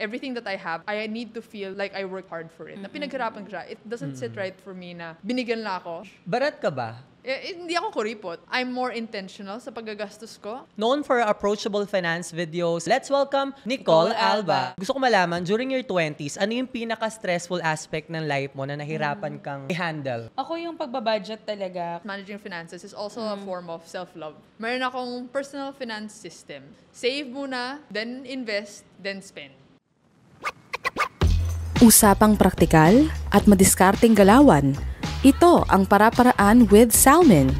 everything that I have, I need to feel like I work hard for it. Na pinaghirapan ko siya. It doesn't sit right for me na binigyan lang ako. Barat ka ba? Hindi ako kuripot. I'm more intentional sa paggagastos ko. Known for approachable finance videos, let's welcome Nicole Alba. Gusto ko malaman, during your 20s, ano yung pinaka-stressful aspect ng life mo na nahirapan kang i-handle? Ako yung pagbabudget talaga. Managing finances is also a form of self-love. Meron akong personal finance system. Save muna, then invest, then spend. Usapang praktikal at madiskarteng galawan. Ito ang Para-Paraan with Salmin,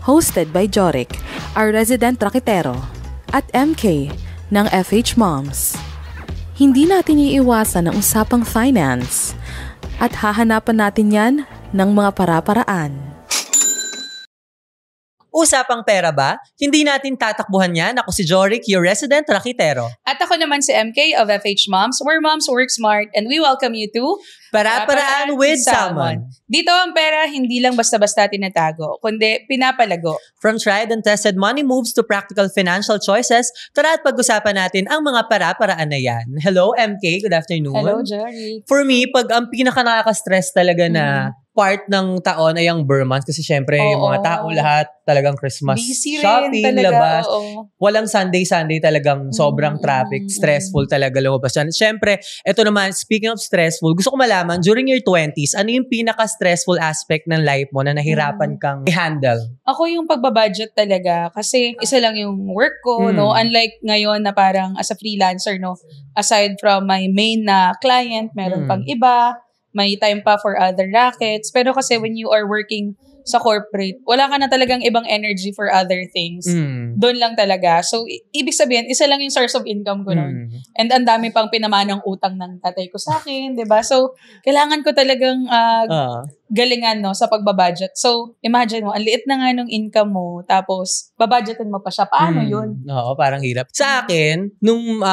hosted by Jorik, our resident raketero, at MK ng FH Moms. Hindi natin iiwasan ang usapang finance at hahanapan natin yan ng mga para-paraan. Usapang pera ba? Hindi natin tatakbuhan yan. Ako si Jorik, your resident rakitero. At ako naman si MK of FH Moms, where moms work smart, and we welcome you to Para-Paraan with Salmon. Dito ang pera hindi lang basta-basta tinatago, kundi pinapalago. From tried and tested money moves to practical financial choices, tara at pag-usapan natin ang mga para-paraan na yan. Hello, MK. Good afternoon. Hello, Jorik. For me, pag ang pinaka-nakaka-stress talaga na part ng taon ay ang Burr month kasi syempre yung mga tao lahat talagang Christmas busy shopping, rin talaga, labas. oo. Walang Sunday talagang sobrang traffic, stressful talaga lumabas yan. Syempre, ito naman, speaking of stressful, gusto ko malaman, during your 20s, ano yung pinaka-stressful aspect ng life mo na nahirapan kang i-handle? Ako yung pagbabudget talaga kasi isa lang yung work ko, no? Unlike ngayon na parang as a freelancer, no? Aside from my main na client, meron pang iba, may time pa for other rackets. Pero kasi when you are working sa corporate, wala ka na talagang ibang energy for other things. Doon lang talaga. So, ibig sabihin, isa lang yung source of income ko noon. And ang dami pang pinamanang utang ng tatay ko sa akin, 'di ba? So, kailangan ko talagang galingan, no, sa pagbabudget. So, imagine mo, ang liit na nga nung income mo, tapos babudgetin mo pa siya. Paano yun? Oo, parang hirap. Sa akin, nung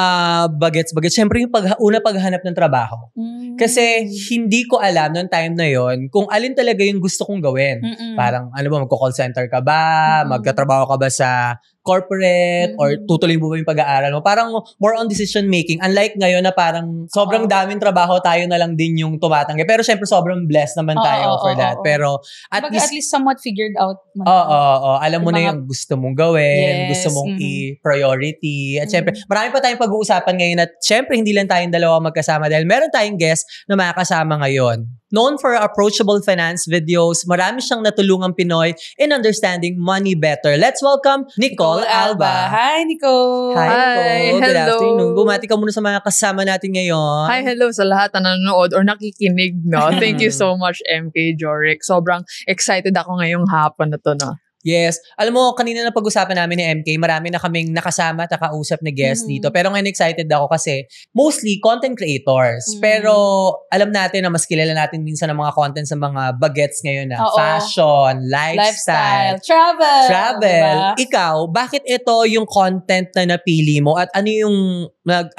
bagets, syempre yung una paghanap ng trabaho. Kasi hindi ko alam noong time na yon kung alin talaga yung gusto kong gawin. Parang, ano ba, magko-call center ka ba? Magkatrabaho ka ba sa corporate? Or tutuloy mo ba yung pag-aaral mo? Parang more on decision making. Unlike ngayon na parang sobrang daming trabaho, tayo na lang din yung tumatanggi. Pero syempre sobrang blessed naman tayo for that. Pero at least somewhat figured out. Alam mo na yung gusto mong gawin, gusto mong i-priority. At syempre, marami pa tayong pag-uusapan ngayon at syempre hindi lang tayong dalawa magkasama dahil meron tayong guest na makakasama ngayon. Known for approachable finance videos, marami siyang natulungang Pinoy in understanding money better. Let's welcome Nicole Alba. Hi, Nicole. Hi, Nicole. Good Hello. afternoon. Bumati ka muna sa mga kasama natin ngayon. Hi, hello sa lahat na nanonood or nakikinig, no? Thank you so much, MK Jorik. Sobrang excited ako ngayong hapon na to, no? Yes. Alam mo, kanina na pag-usapan namin ni MK, marami na kaming nakasama at nakausap na guest dito. Pero ngayon excited ako kasi mostly content creators. Pero alam natin na mas kilala natin minsan ang mga content sa mga bagets ngayon na fashion, lifestyle, travel. Diba? Ikaw, bakit ito yung content na napili mo at ano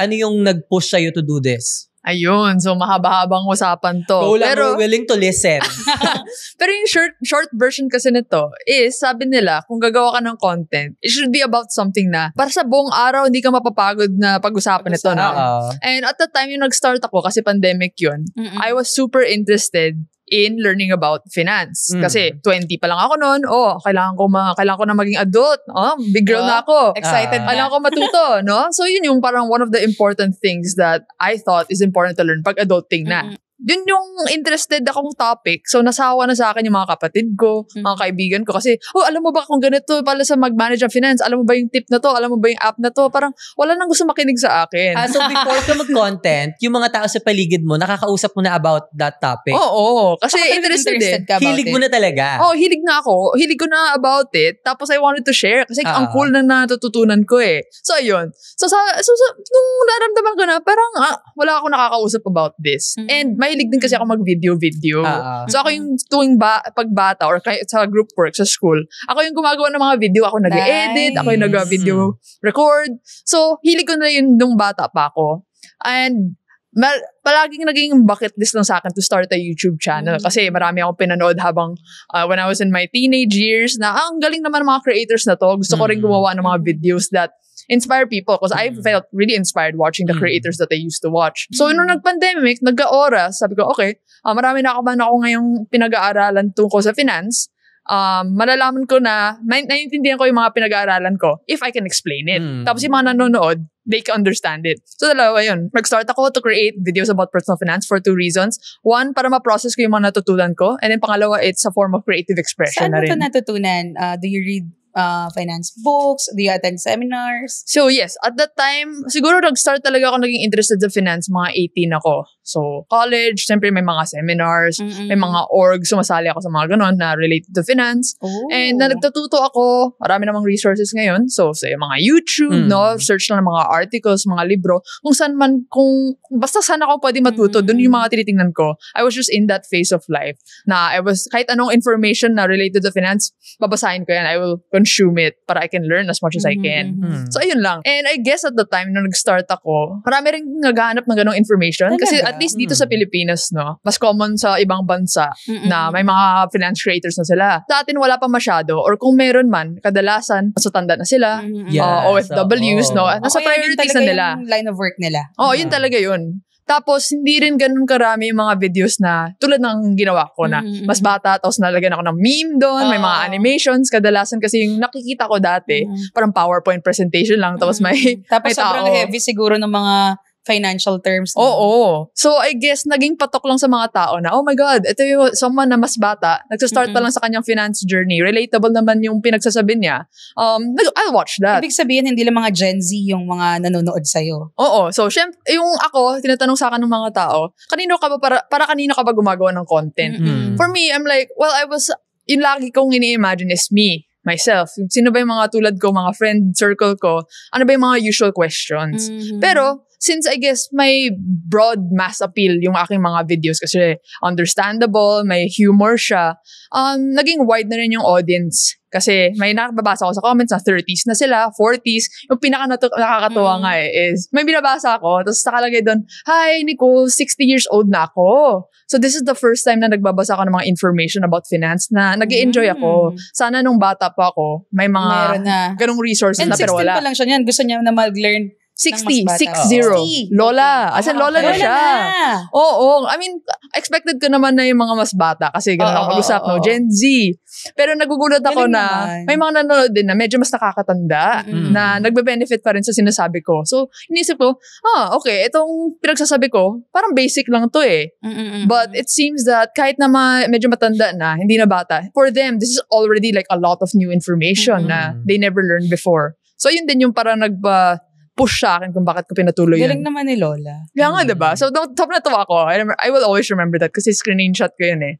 yung nag-push sa'yo to do this? Ayun, so mahaba-habang usapan to. Go lang, we're willing to listen. Pero yung short version kasi nito is, sabi nila, kung gagawa ka ng content, it should be about something na para sa buong araw, hindi ka mapapagod na pag-usapan ito. No? And at the time yung nag-start ako, kasi pandemic yun, I was super interested in learning about finance. Kasi 20 pa lang ako noon. Kailangan ko na maging adult. Big girl na ako. Excited na. Kailangan ko matuto, no? So yun yung parang one of the important things that I thought is important to learn pag adulting na. Yun yung interested akong topic. So, nasawa na sa akin yung mga kapatid ko, mga kaibigan ko. Kasi, alam mo ba kung ganito pala sa mag-manage ang finance? Alam mo ba yung tip na to? Alam mo ba yung app na to? Parang, wala nang gusto makinig sa akin. So, before ka mag-content, yung mga tao sa paligid mo, nakakausap mo na about that topic? Oo. Kasi interested ka about hilig mo na talaga? Hilig na ako. Hilig ko na about it. Tapos, I wanted to share. Kasi, ang cool na natututunan ko eh. So, ayun. So nung naramdaman ko na, parang, wala akong nakakausap about this. And, mahilig din kasi ako mag-video. So ako yung tuwing pagbata or sa group work sa school, ako yung gumagawa ng mga video, ako nag-edit, ako yung nag-video record. So hilig ko na yun nung bata pa ako. And palaging naging bucket list lang sa akin to start a YouTube channel kasi marami akong pinanood habang when I was in my teenage years na ang galing naman ng mga creators na to. Gusto ko rin gumawa ng mga videos that inspire people because I felt really inspired watching the creators that I used to watch. So, nung nag-pandemic, nagka-oras, sabi ko, okay, marami na ako ngayong pinag-aaralan tungkol sa finance. Malalaman ko na, naiintindihan ko yung mga pinag-aaralan ko if I can explain it. Tapos yung mga nanonood, they can understand it. So, dalawa yun. Nag-start ako to create videos about personal finance for 2 reasons. One, para ma-process ko yung mga natutunan ko. And then pangalawa, it's a form of creative expression Saan na mo rin. ito natutunan? Do you read finance books? Do you attend seminars? So yes, at that time, siguro nag-start talaga ako naging interested sa finance, mga 18 ako. So college, siyempre may mga seminars, may mga org, sumasali ako sa mga ganon na related to finance. Oh. And na nagtututo ako, marami namang resources ngayon. So sa mga YouTube, no, search lang ng mga articles, mga libro, kung saan man, basta saan ako pwede matuto, dun yung mga tinitingnan ko. I was just in that phase of life na kahit anong information na related to finance, babasahin ko yan. I will consume it para I can learn as much as I can. So, ayun lang. And I guess at the time, nung nag-start ako, marami rin naghahanap ng ganong information. Talaga? Kasi at least dito sa Pilipinas, no, mas common sa ibang bansa na may mga finance creators na sila. Sa atin, wala pa masyado. Or kung meron man, kadalasan, masatanda na sila. OFWs, no? Nasa priorities na nila. Yung line of work nila. Yun talaga yun. Tapos, hindi rin ganun karami yung mga videos na tulad ng ginawa ko na mas bata, tapos nalagyan ako ng meme doon, may mga animations. Kadalasan kasi yung nakikita ko dati, parang PowerPoint presentation lang, tapos may Tapos may sobrang heavy siguro ng mga financial terms. Oo. So, I guess, naging patok lang sa mga tao na, oh my God, ito yung someone na mas bata, nagsastart pa lang sa kanyang finance journey. Relatable naman yung pinagsasabi niya. I'll watch that. Ibig sabihin, hindi lang mga Gen Z yung mga nanonood sa'yo. Oo. So, syempre, yung ako, tinatanong sa akin ng mga tao, kanino ka ba, para kanino ka ba gumagawa ng content? For me, I'm like, well, yung lagi kong ini-imagine is me, myself. Sino ba yung mga tulad ko, mga friend circle ko? Ano ba yung mga usual questions? Pero, since I guess may broad mass appeal yung aking mga videos kasi understandable, may humor siya, naging wide na rin yung audience. Kasi may nakababasa ko sa comments na 30s na sila, 40s. Yung nakakatuwa nga is, may binabasa ako, tapos nakalagay doon, hi, Nicole, 60 years old na ako. So this is the first time na nagbabasa ako ng mga information about finance na nag-i-enjoy ako. Sana nung bata pa ako, may mga ganong resources and na pero wala. And 16 pa lang siya niyan. Gusto niya na mag-learn 60. Lola. As in, lola na siya. Oo. I mean, expected ko naman na yung mga mas bata kasi gano'n ako mag-usap, no? Gen Z. Pero nagugulat ako na may mga nanonood din na medyo mas nakakatanda na nagbe-benefit pa rin sa sinasabi ko. So, inisip ko, okay, itong pinagsasabi ko, parang basic lang to eh. But it seems that kahit na medyo matanda na, hindi na bata, for them, this is already like a lot of new information na they never learned before. So, yun din yung parang push sa akin kung bakit ko pinatuloy yun. Galing naman ni Lola. Kaya nga, diba? So, sobrang natuwa ako. I will always remember that kasi screenshot ko yun eh.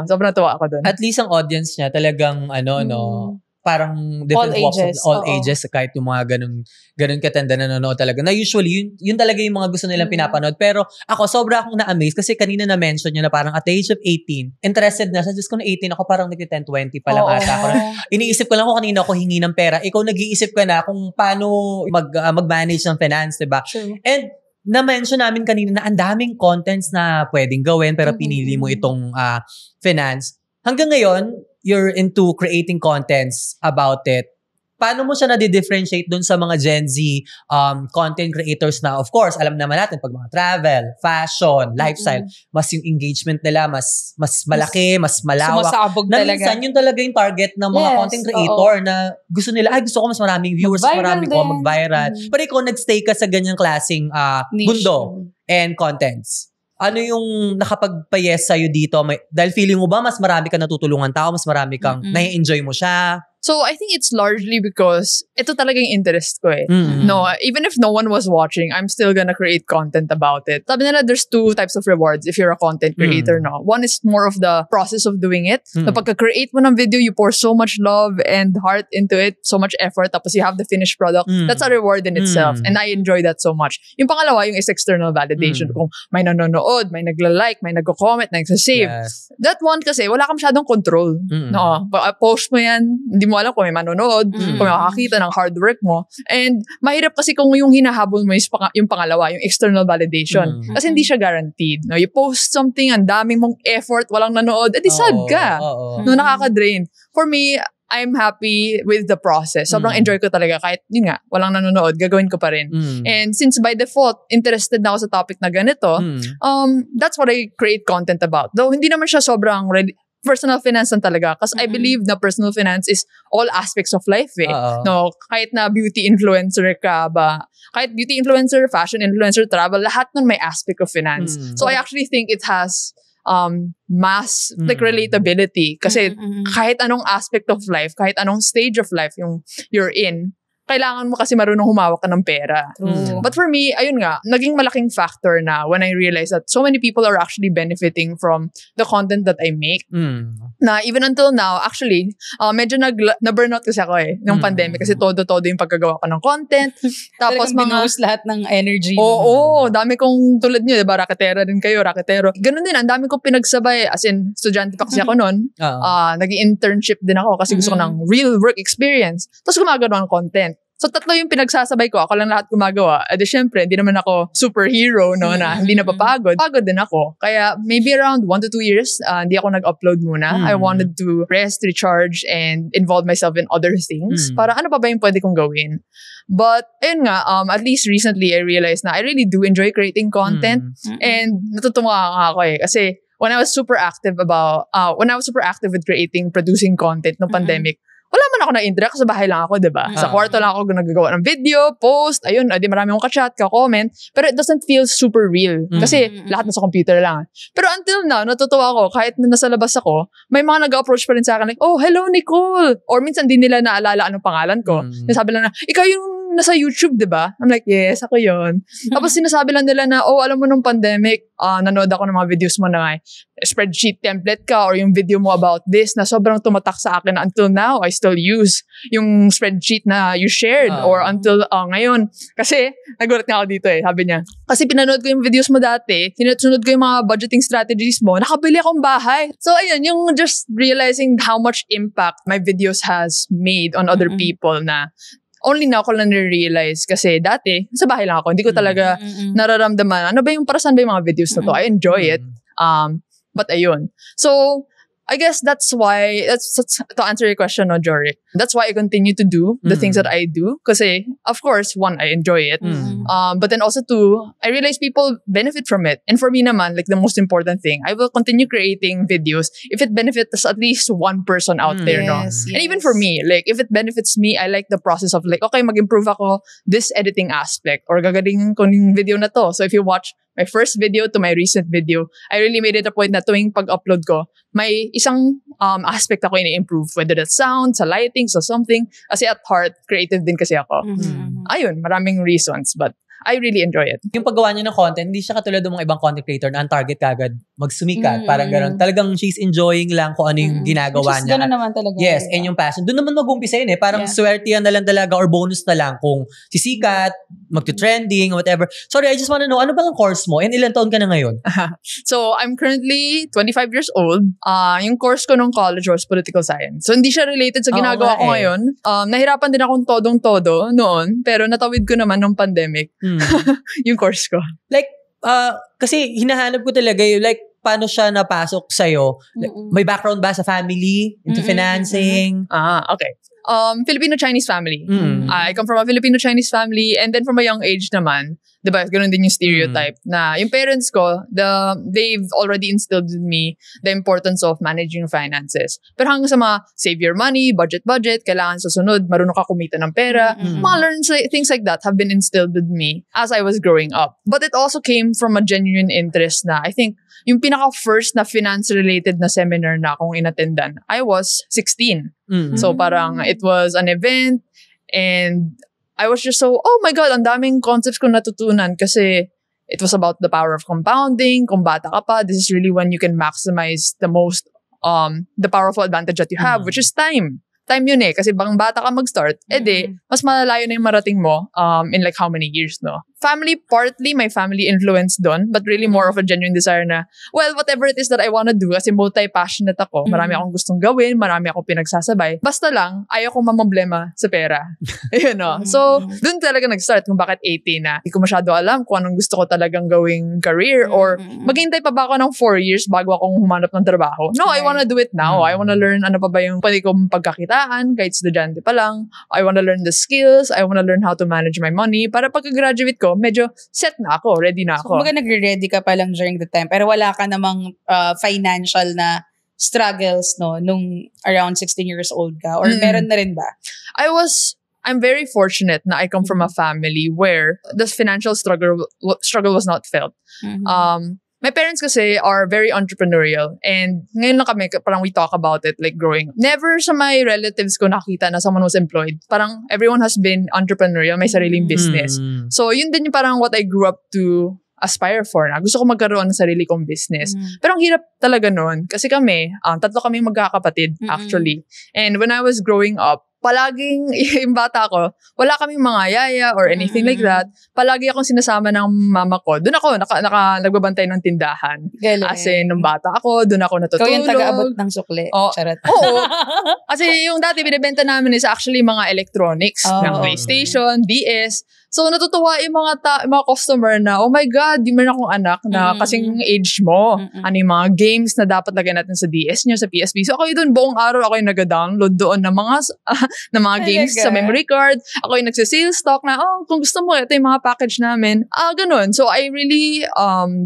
Sobrang natuwa ako dun. At least ang audience niya talagang, parang different walks of all ages, kahit yung mga ganun katanda na nanonood talaga. Na usually, yun talaga yung mga gusto nilang pinapanood. Pero ako, sobra akong na-amaze kasi kanina na-mention niya na parang at the age of 18, interested na siya. Just kung 18 ako, parang nag-10, 20 pa lang ata. Ako, iniisip ko lang kung kanina ako hingi ng pera. Ikaw nag-iisip ka na kung paano mag-manage ng finance, diba? True. And na-mention namin kanina na ang daming contents na pwedeng gawin pero pinili mo itong finance. Hanggang ngayon, you're into creating contents about it. Paano mo siya na-differentiate dun sa mga Gen Z content creators na, of course, alam naman natin, pag mga travel, fashion, lifestyle, mas yung engagement nila, mas malaki, mas malawak. Sumasabog talaga. Minsan, yun talaga yung target ng mga content creator na gusto nila, gusto ko mas maraming viewers, mas maraming ko mag-viral. Pero ikaw, nag-stay ka sa ganyang klaseng mundo and contents. Ano yung nakapagpayes sa'yo dito? Dahil feeling mo ba mas marami kang natutulungan tao, mas marami kang nai-enjoy mo siya? So, I think it's largely because ito talaga yung interest ko eh. No, even if no one was watching, I'm still gonna create content about it. Sabi nila, there's 2 types of rewards if you're a content creator, no? One is more of the process of doing it. So, pagka-create mo ng video, you pour so much love and heart into it, so much effort, tapos you have the finished product. That's a reward in itself. And I enjoy that so much. Yung pangalawa, yung is external validation. Kung may nanonood, may nagla-like, may nagko-comment, nagsasave. Yes. That one kasi, wala ka masyadong control. No, post mo yan, hindi mo alam kung may manonood, kung may makakita ng hard work mo. And mahirap kasi kung yung hinahabol mo yung pangalawa, yung external validation. Kasi hindi siya guaranteed. No, you post something, ang daming mong effort, walang nanood, edi sad ka. No, nakaka-drain. For me, I'm happy with the process. Sobrang enjoy ko talaga. Kahit, yun nga, walang nanonood, gagawin ko pa rin. And since by default, interested na ako sa topic na ganito, that's what I create content about. Though, hindi naman siya sobrang personal finance lang talaga. Because I believe na personal finance is all aspects of life eh. No, kahit na beauty influencer ka ba, kahit beauty influencer, fashion influencer, travel, lahat nun may aspect of finance. So I actually think it has mass like relatability kasi kahit anong aspect of life, kahit anong stage of life yung you're in, kailangan mo kasi marunong humawak ka ng pera. But for me, ayun nga, naging malaking factor na when I realized that so many people are actually benefiting from the content that I make. Na even until now, actually, medyo na-burnout kasi ako nung pandemic kasi todo-todo yung pagkagawa ko ng content. Tapos binuhos lahat ng energy. Oo, dami kong tulad nyo, diba? Raketera din kayo, raketero. Ganun din, ang dami kong pinagsabay. As in, estudyante pa kasi ako nun. Nag-internship din ako kasi gusto ko ng real work experience. Tapos gumagawa ng content. So, tatlo yung pinagsasabay ko. Ako lang lahat gumagawa. Di syempre, hindi naman ako superhero, no, na hindi napapagod. Pagod din ako. Kaya, maybe around 1 to 2 years, hindi ako nag-upload muna. I wanted to rest, recharge, and involve myself in other things. Para ano pa ba yung pwede kong gawin? But, ayun nga, at least recently, I realized na I really do enjoy creating content. And natutuwa nga ako Kasi, when I was super active with producing content no pandemic, wala man ako na-interact, sa bahay lang ako, diba? Sa kwarto lang ako nagagawa ng video, post, ayun, di marami akong ka-chat, ka-comment, pero it doesn't feel super real. Kasi lahat nasa computer lang. Pero until now, natutuwa ako, kahit na nasa labas ako, may mga nag-approach pa rin sa akin, like, oh, hello, Nicole! Or minsan din nila naalala anong pangalan ko. Sabi lang na, ikaw yung nasa YouTube, diba? I'm like, yes, ako yun. Tapos sinasabi lang nila na, oh, alam mo nung pandemic, nanood ako ng mga videos mo na may spreadsheet template ka or yung video mo about this na sobrang tumatak sa akin na until now, I still use yung spreadsheet na you shared or until ngayon. Kasi, nagulat nga ako dito sabi niya. Kasi pinanood ko yung videos mo dati, sinunod ko yung mga budgeting strategies mo, nakabili akong bahay. So, ayun, yung just realizing how much impact my videos has made on other people na only now ko lang na-realize kasi dati, sa bahay lang ako, hindi ko talaga nararamdaman, ano ba yung para saan ba yung mga videos na to? I enjoy it. But ayun. So, I guess that's why, to answer your question, no, Jorik, that's why I continue to do the things that I do. Kasi, of course, one, I enjoy it. But then also two, I realize people benefit from it. And for me naman, like the most important thing, I will continue creating videos if it benefits at least one person out there, no? And even for me, like, if it benefits me, I like the process of like, okay, mag-improve ako this editing aspect or gagalingin ko yung video na to. So if you watch my first video to my recent video, I really made it a point na tuwing pag-upload ko, may isang aspect ako ini-improve. Whether that's sound, sa lighting, sa something. Kasi at heart, creative din kasi ako. Ayun, maraming reasons. But I really enjoy it. Yung paggawa niya ng content, hindi siya katulad ng mga ibang content creator na ang target kagad magsumikat. Parang gano'n. Talagang she's enjoying lang kung ano yung ginagawa niya. Gano'n naman talaga. Yes, and yung passion. Doon naman mag-umpisa yun Parang swerte yan na lang talaga or bonus na lang kung sisikat, magto-trending, whatever. Sorry, I just wanna know, ano bang ang course mo? And ilan taon ka na ngayon? So, I'm currently 25 years old. Yung course ko nung college was political science. So, hindi siya related sa ginagawa ko ngayon. Nahirapan din akong todong-todo noon, pero natawid ko naman nung pandemic. Yung course ko. Like, kasi hinahanap ko talaga like, paano siya napasok sa'yo? Like, may background ba sa family? Into financing? Okay. Filipino-Chinese family. I come from a Filipino-Chinese family and then from a young age naman, diba, ganun din yung stereotype na yung parents ko, they've already instilled in me the importance of managing finances. Pero hanggang sa mga save your money, budget, kailangan sa sunod, marunong ka kumita ng pera, mga things like that have been instilled with me as I was growing up. But it also came from a genuine interest na I think yung pinaka-first na finance-related na seminar na akong inattendan, I was 16. So parang it was an event and I was just so, oh my God, ang daming concepts ko natutunan kasi it was about the power of compounding. Kung bata ka pa, this is really when you can maximize the most, the powerful advantage that you have, which is time. Time yun kasi bang bata ka mag-start, mas malalayo na yung marating mo in like how many years, no? family, partly my family influence doon, but really more of a genuine desire na, well, whatever it is that I wanna do, kasi multi-passionate ako, marami akong gustong gawin, marami akong pinagsasabay. Basta lang, ayaw kong mamablema sa pera. So, doon talaga nag-start kung bakit 18 na. Hindi ko masyado alam kung anong gusto ko talagang gawing career or maghintay pa ba ako ng 4 years bago akong humanap ng trabaho. No, I wanna do it now. I wanna learn ano pa ba yung pwede kong pagkakitaan kahit estudyante pa lang. I wanna learn the skills. I wanna learn how to manage my money para pagka-graduate ko, medyo set na ako, ready na So, ako. kumbaga nagre-ready ka pa lang during the time, pero wala ka namang financial na struggles, no, nung around 16 years old ka? Or meron na rin ba? I'm very fortunate na I come from a family where the financial struggle was not felt. My parents kasi are very entrepreneurial and ngayon lang kami, parang we talk about it like growing up. Never sa my relatives ko nakita na someone was employed. Parang everyone has been entrepreneurial, may sariling business. So yun din yung parang what I grew up to aspire for na. Gusto ko magkaroon ng sarili kong business. Pero ang hirap talaga nun kasi kami, tatlo kami magkakapatid actually. And when I was growing up, palaging, yung bata ko, wala kaming mga yaya or anything like that. Palagi akong sinasama ng mama ko. Doon ako, nagbabantay ng tindahan. Galing. As in, nung bata ako, doon ako natutulog. Ikaw yung taga-abot ng sukli. Charot. Oo. Kasi yung dati, binibenta namin is actually mga electronics ng PlayStation, DS. So, natutuwa yung mga customer na, oh my God, di man akong anak na kasing age mo. Ano yung mga games na dapat lagyan natin sa DS niya, sa PSP. So, ako yung doon, buong araw ako yung nag-download doon ng mga games sa memory card. Ako yung nagsisale stock na, kung gusto mo, ito yung mga package namin. Ganun. So, I really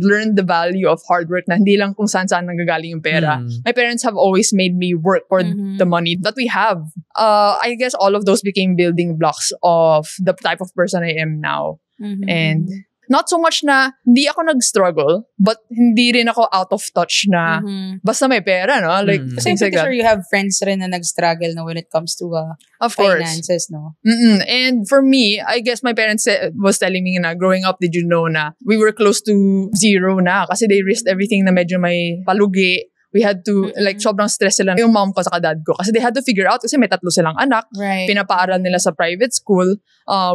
learned the value of hard work na hindi lang kung saan-saan nanggagaling yung pera. My parents have always made me work for the money that we have. I guess all of those became building blocks of the type of person I am now. And not so much na hindi ako nag-struggle, but hindi rin ako out of touch na basta may pera, no? Like, kasi I'm pretty sure you have friends rin na nag-struggle na when it comes to of finances, no? And for me, I guess my parents was telling me na growing up, did you know na we were close to zero na kasi they risked everything na medyo may palugi. We had to, like, sobrang stress sila yung mom ko sa dad ko. Kasi they had to figure out, kasi may 3 silang anak. Right. Pinapaaral nila sa private school,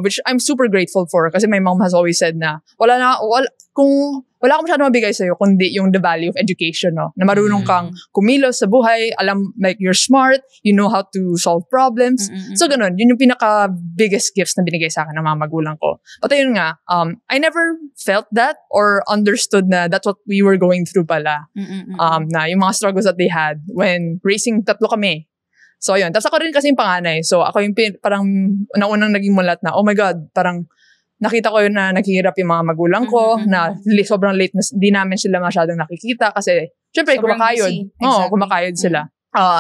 which I'm super grateful for. Kasi my mom has always said na, wala akong masyadong mabigay sa'yo, kundi yung the value of education, no? Na marunong kang kumilos sa buhay, alam, like, you're smart, you know how to solve problems. So, ganun. Yun yung pinaka-biggest gifts na binigay sa akin ng mga magulang ko. But ayun nga, I never felt that or understood na that's what we were going through pala. Na yung mga struggles that they had when raising 3 kami. So, ayun. Tapos ako rin kasi yung panganay. So, ako yung parang naunang naging mulat na, oh my God, parang nakita ko yun na naghihirap yung mga magulang ko, na sobrang late na di namin sila masyadong nakikita kasi syempre kumakayod. Exactly. Kumakayod sila.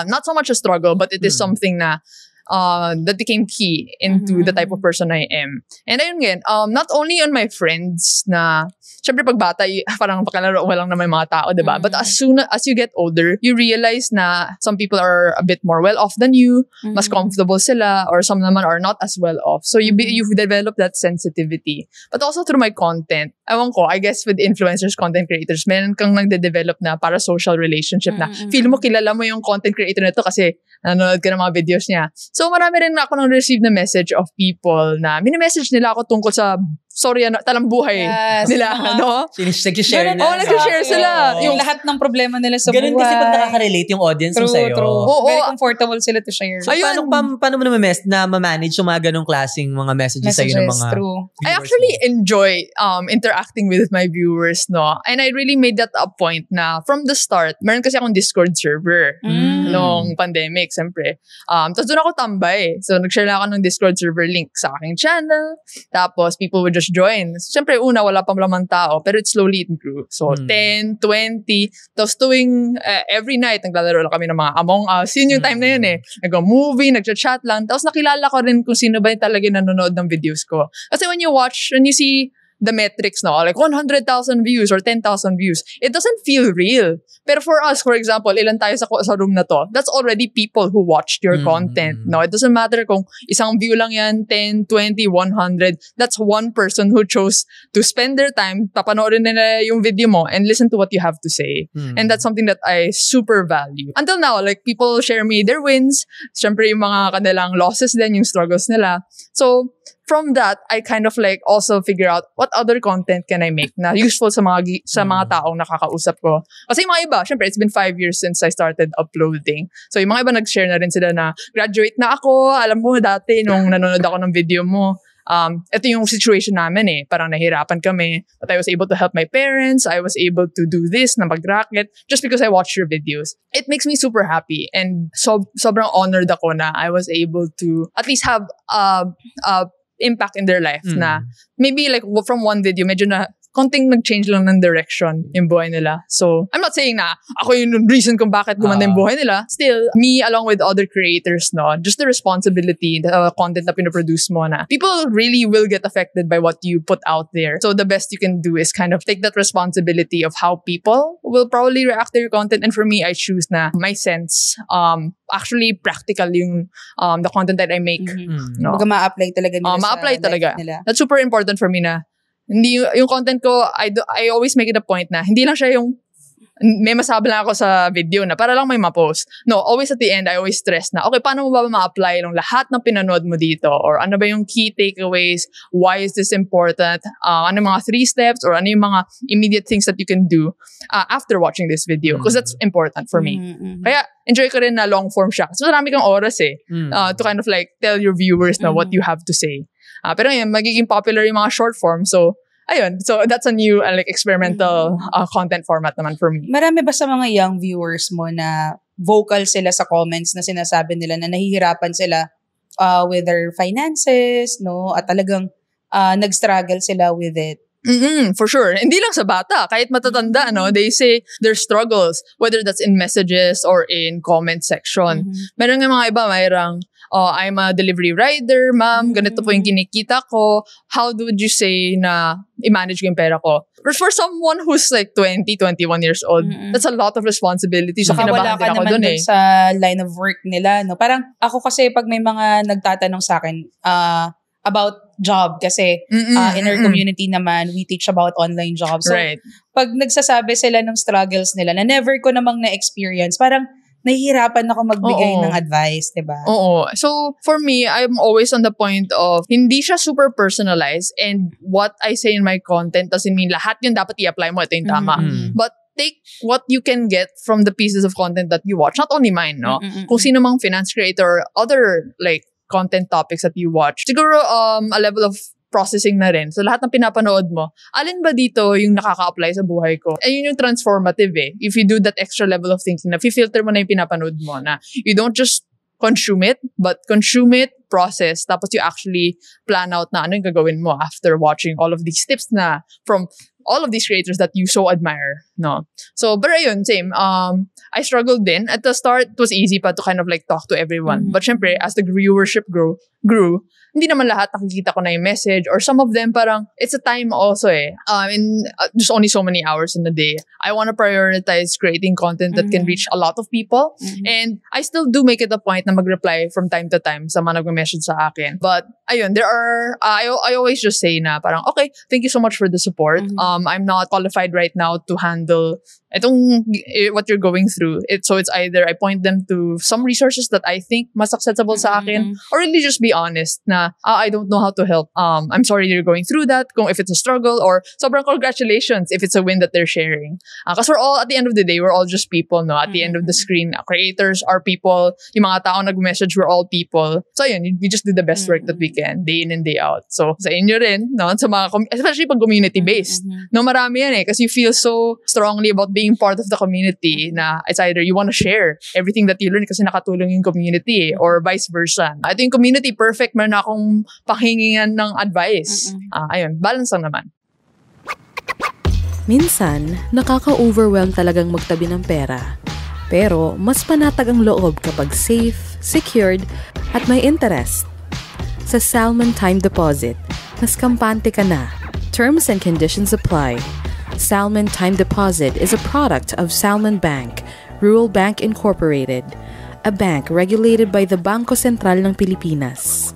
Not so much a struggle, but it is something na that became key into the type of person I am. And ayun ngayon, not only on my friends na, syempre pag bata, parang pakalaro lang na may mga tao, diba? But as soon as you get older, you realize na some people are a bit more well off than you, mas comfortable sila, or some naman are not as well off. So you've developed that sensitivity. But also through my content, ewan ko, I guess with influencers, content creators, meron kang nagde-develop na para social relationship na feel mo kilala mo yung content creator na to kasi nanonood ka ng mga videos niya. So marami rin ako nang receive na message of people na mini-message nila ako tungkol sa talang buhay nila, no? Nag-share na. Nag-share sila. Yung lahat ng problema nila sa buhay. Ganun kasi pag nakaka-relate yung audience mo sa'yo. True. Very comfortable sila to share. So, paano mo na-manage yung mga ganong klaseng mga messages sa'yo ng mga true. I actually enjoy interacting with my viewers, no? And I really made that a point na from the start, meron kasi akong Discord server nung pandemic, siyempre. Tapos doon ako tambay. So, nag-share lang ako ng Discord server link sa aking channel. Tapos, people would just join. Siyempre, wala pa malamang tao, pero it slowly grew. So, 10, 20, tapos tuwing every night, naglalaro lang kami ng mga Among Us. Yun yung time na yun eh. Nag-movie, nag-chat lang. Tapos nakilala ko rin kung sino ba yung talaga nanonood ng videos ko. Kasi when you see the metrics, no, like 100,000 views or 10,000 views, it doesn't feel real. Pero for us, for example, ilan tayo sa room na to, that's already people who watched your content. No, it doesn't matter kung isang view lang yan, 10, 20, 100. That's one person who chose to spend their time, papanoorin nila yung video mo and listen to what you have to say. And that's something that I super value. Until now, like, people share me their wins, syempre yung mga kanilang losses din, yung struggles nila. So, from that, I kind of like also figure out what other content can I make na useful sa mga taong nakakausap ko. Kasi yung mga iba, syempre, it's been 5 years since I started uploading. So yung mga iba nag-share na rin sila na graduate na ako. Alam mo dati nung nanonood ako ng video mo, ito yung situation namin parang nahirapan kami, but I was able to help my parents. I was able to do this na mag-racket just because I watched your videos. It makes me super happy and sobrang honored ako na I was able to at least have impact in their life na maybe like from one video medyo na konting nag-change lang ng direction yung buhay nila. So, I'm not saying na ako yung reason kung bakit gumanda yung buhay nila. Still, me along with other creators, no, just the responsibility, the content na pinoproduce mo na people really will get affected by what you put out there. So, the best you can do is kind of take that responsibility of how people will probably react to your content. And for me, I choose na my sense, actually practical yung the content that I make. No? Baga ma-apply talaga nila ma-apply sa talaga life nila. That's super important for me na hindi yung content ko, I always make it a point na hindi lang siya yung may masabi lang ako sa video na para lang may ma-post. No, always at the end, I always stress na, okay, paano mo ba ma-apply yung lahat ng pinanood mo dito? Or ano ba yung key takeaways? Why is this important? Ano yung mga 3 steps? Or ano yung mga immediate things that you can do after watching this video? Because that's important for me. Kaya, enjoy ko rin na long form siya. So, marami kang oras to kind of like tell your viewers na what you have to say. Pero ngayon, magiging popular yung mga short form. So, ayun. So, that's a new like experimental content format naman for me. Marami ba sa mga young viewers mo na vocal sila sa comments na sinasabi nila na nahihirapan sila with their finances, no? At talagang nag-struggle sila with it? For sure. Hindi lang sa bata. Kahit matatanda, no? They say their struggles, whether that's in messages or in comment section. Meron nga mga iba, mayroong, I'm a delivery rider, ma'am. Ganito po yung kinikita ko. How would you say na i-manage ko yung pera ko? For someone who's like 20, 21 years old, that's a lot of responsibility. So, kinabahan din ako dun sa line of work nila, no? Parang ako kasi pag may mga nagtatanong sa akin about job kasi in our community naman, we teach about online jobs. So, pag nagsasabi sila ng struggles nila na never ko namang na-experience, parang nahihirapan ako magbigay ng advice, diba? Oo. So, for me, I'm always on the point of, hindi siya super personalized and what I say in my content doesn't mean lahat yun dapat i-apply mo, ito yung tama. But take what you can get from the pieces of content that you watch. Not only mine, no? Kung sino mang finance creator or other like content topics that you watch. Siguro a level of processing na rin. So, lahat ng pinapanood mo, alin ba dito yung nakaka-apply sa buhay ko? Ayun yung transformative If you do that extra level of thinking na filter mo na yung pinapanood mo na you don't just consume it, but consume it, process, tapos you actually plan out na ano yung gagawin mo after watching all of these tips na from all of these creators that you so admire, no? So, but ayun, same. I struggled din. At the start, it was easy pa to kind of like talk to everyone. But syempre, as the viewership grew, hindi naman lahat nakikita ko na yung message. Or some of them parang, it's a time also there's only so many hours in the day. I want to prioritize creating content that can reach a lot of people. And I still do make it a point na mag-reply from time to time sa mga nag-message sa akin. But, ayun, there are, I always just say na parang, okay, thank you so much for the support. I'm not qualified right now to handle what you're going through. So it's either I point them to some resources that I think mas accessible sa akin, or really just be honest na I don't know how to help. I'm sorry you're going through that, kung if it's a struggle, or sobrang congratulations if it's a win that they're sharing. Because we're all, at the end of the day, we're all just people, no? At the end of the screen, creators are people. Yung mga tao nag-message, we're all people. So yun, we just do the best work that we can, day in and day out. So sa inyo rin, no? Sa mga, especially pag community-based, no? Marami yan kasi you feel so strongly about being part of the community na it's either you want to share everything that you learn kasi nakatulong yung community or vice versa. Ito yung community, perfect. Meron akong panghingingan ng advice. Ayun, balance lang naman. Minsan, nakaka-overwhelm talagang magtabi ng pera. Pero, mas panatag ang loob kapag safe, secured, at may interest. Sa Salmon Time Deposit, mas kampante ka na. Terms and conditions apply. Salmon Time Deposit is a product of Salmon Bank, Rural Bank Incorporated, a bank regulated by the Bangko Sentral ng Pilipinas.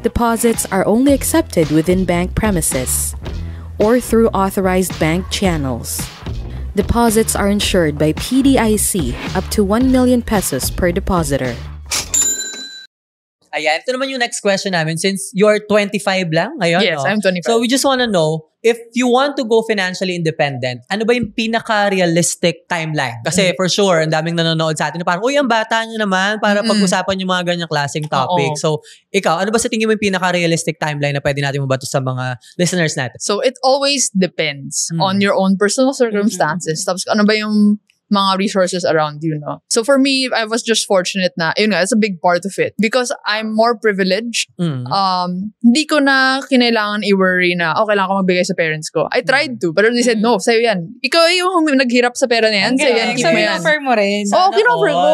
Deposits are only accepted within bank premises or through authorized bank channels. Deposits are insured by PDIC up to 1 million pesos per depositor. Ayan, ito naman yung next question namin. Since you're 25 lang ngayon, Yes, I'm 25. So we just wanna know, if you want to go financially independent, ano ba yung pinaka-realistic timeline? Kasi for sure, ang daming nanonood sa atin na parang, uy, ang bata nyo naman para pag-usapan yung mga ganyang klaseng topic. So, ikaw, ano ba sa tingin mo yung pinaka-realistic timeline na pwede natin mabato sa mga listeners natin? So, it always depends on your own personal circumstances. Tapos, ano ba yung mga resources around you, no? So, for me, I was just fortunate na, yun nga, it's a big part of it. Because I'm more privileged, hindi ko na kinailangan i-worry na, kailangan ko magbigay sa parents ko. I tried to, but they said, no, sa'yo yan. Ikaw yung naghirap sa pera na yan, sa'yo yan, keep so, mo yan. in-offer mo rin. Kinoffer ko.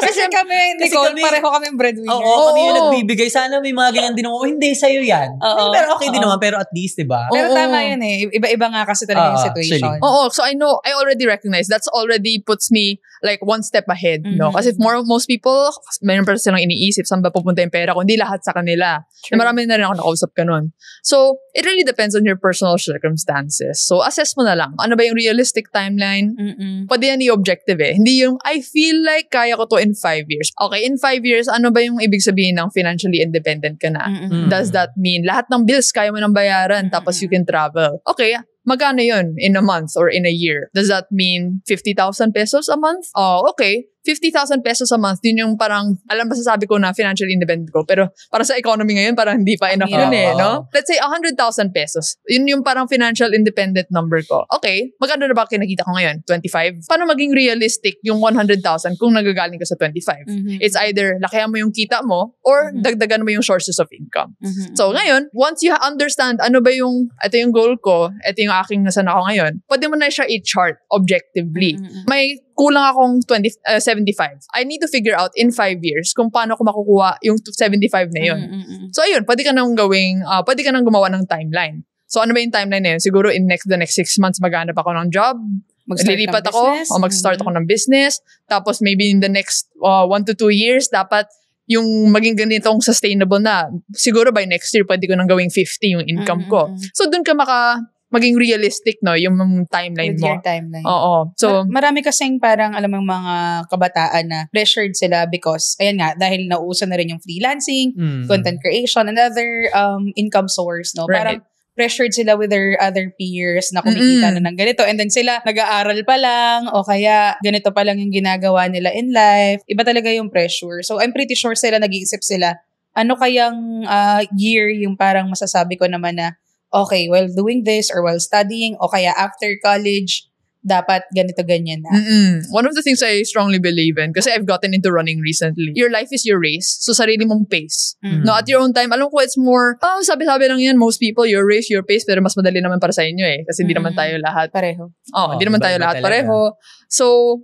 Kasi kami, Nicole, pareho kami breadwinner. Kami yung nagbibigay. Sana may mga ganyan din ako. Hindi, sa'yo yan. Pero okay din naman, pero at least, diba? Pero tama yun eh. Iba-iba nga kasi talaga yung situation. So I know, I already recognize, that's already puts me like one step ahead, no? Kasi most people, mayroon pa silang iniisip, saan ba pupunta yung pera ko? Hindi lahat sa kanila. Marami na rin ako nakausap ka nun. So, it really depends on your personal circumstances. So, assess mo na lang. Ano ba yung realistic timeline? Pwede yan i-objective eh. Hindi yung, I feel like kaya ko to in 5 years. Okay, in 5 years, ano ba yung ibig sabihin ng financially independent ka na? Does that mean lahat ng bills kaya mo nang bayaran tapos you can travel? Okay, magkano yun in a month or in a year? Does that mean 50,000 pesos a month? Oh, okay. 50,000 pesos a month, yun yung parang, masasabi ko na financially independent ko. Pero para sa economy ngayon, parang hindi pa enough yun eh, no? Let's say 100,000 pesos. Yun yung parang financial independent number ko. Okay, magkano na ba kinakita ko ngayon? 25? Paano maging realistic yung 100,000 kung nagagaling ka sa 25? It's either lakihan mo yung kita mo or dagdagan mo yung sources of income. So ngayon, once you understand ano ba yung, ito yung goal ko, ito yung aking nasan ako ngayon, pwede mo na siya i-chart objectively. May kulang akong 75. I need to figure out in 5 years kung paano ko makukuha yung 75 na yun. So ayun, pwede ka nang gumawa ng timeline. So ano ba yung timeline na yun? Siguro the next 6 months maghanap ako ng job, lilipat ako, o mag-start ako ng business, tapos maybe in the next 1 to 2 years, dapat yung maging ganitong sustainable na. Siguro by next year, pwede ko nang gawing 50 yung income ko. So dun ka maging realistic, no, yung timeline with mo. Your timeline. Oo. So, marami kasing parang, alam mo, mga kabataan na pressured sila because, ayan nga, dahil nauuso na rin yung freelancing, content creation, and other income source, no? Right. Parang pressured sila with their other peers na kumikita na ng ganito. And then sila, nag-aaral pa lang, o kaya ganito pa lang yung ginagawa nila in life. Iba talaga yung pressure. So, I'm pretty sure sila, nag-iisip sila, ano kayang year yung parang masasabi ko naman na, okay, while doing this or while studying o kaya after college, dapat ganito-ganyan na. One of the things I strongly believe in, kasi I've gotten into running recently, your life is your race. So, sarili mong pace. No, at your own time, alam ko it's more, sabi-sabi lang yan, most people, your race, your pace, pero mas madali naman para sa inyo eh. Kasi hindi naman tayo lahat. Pareho. Hindi naman tayo lahat pareho. So,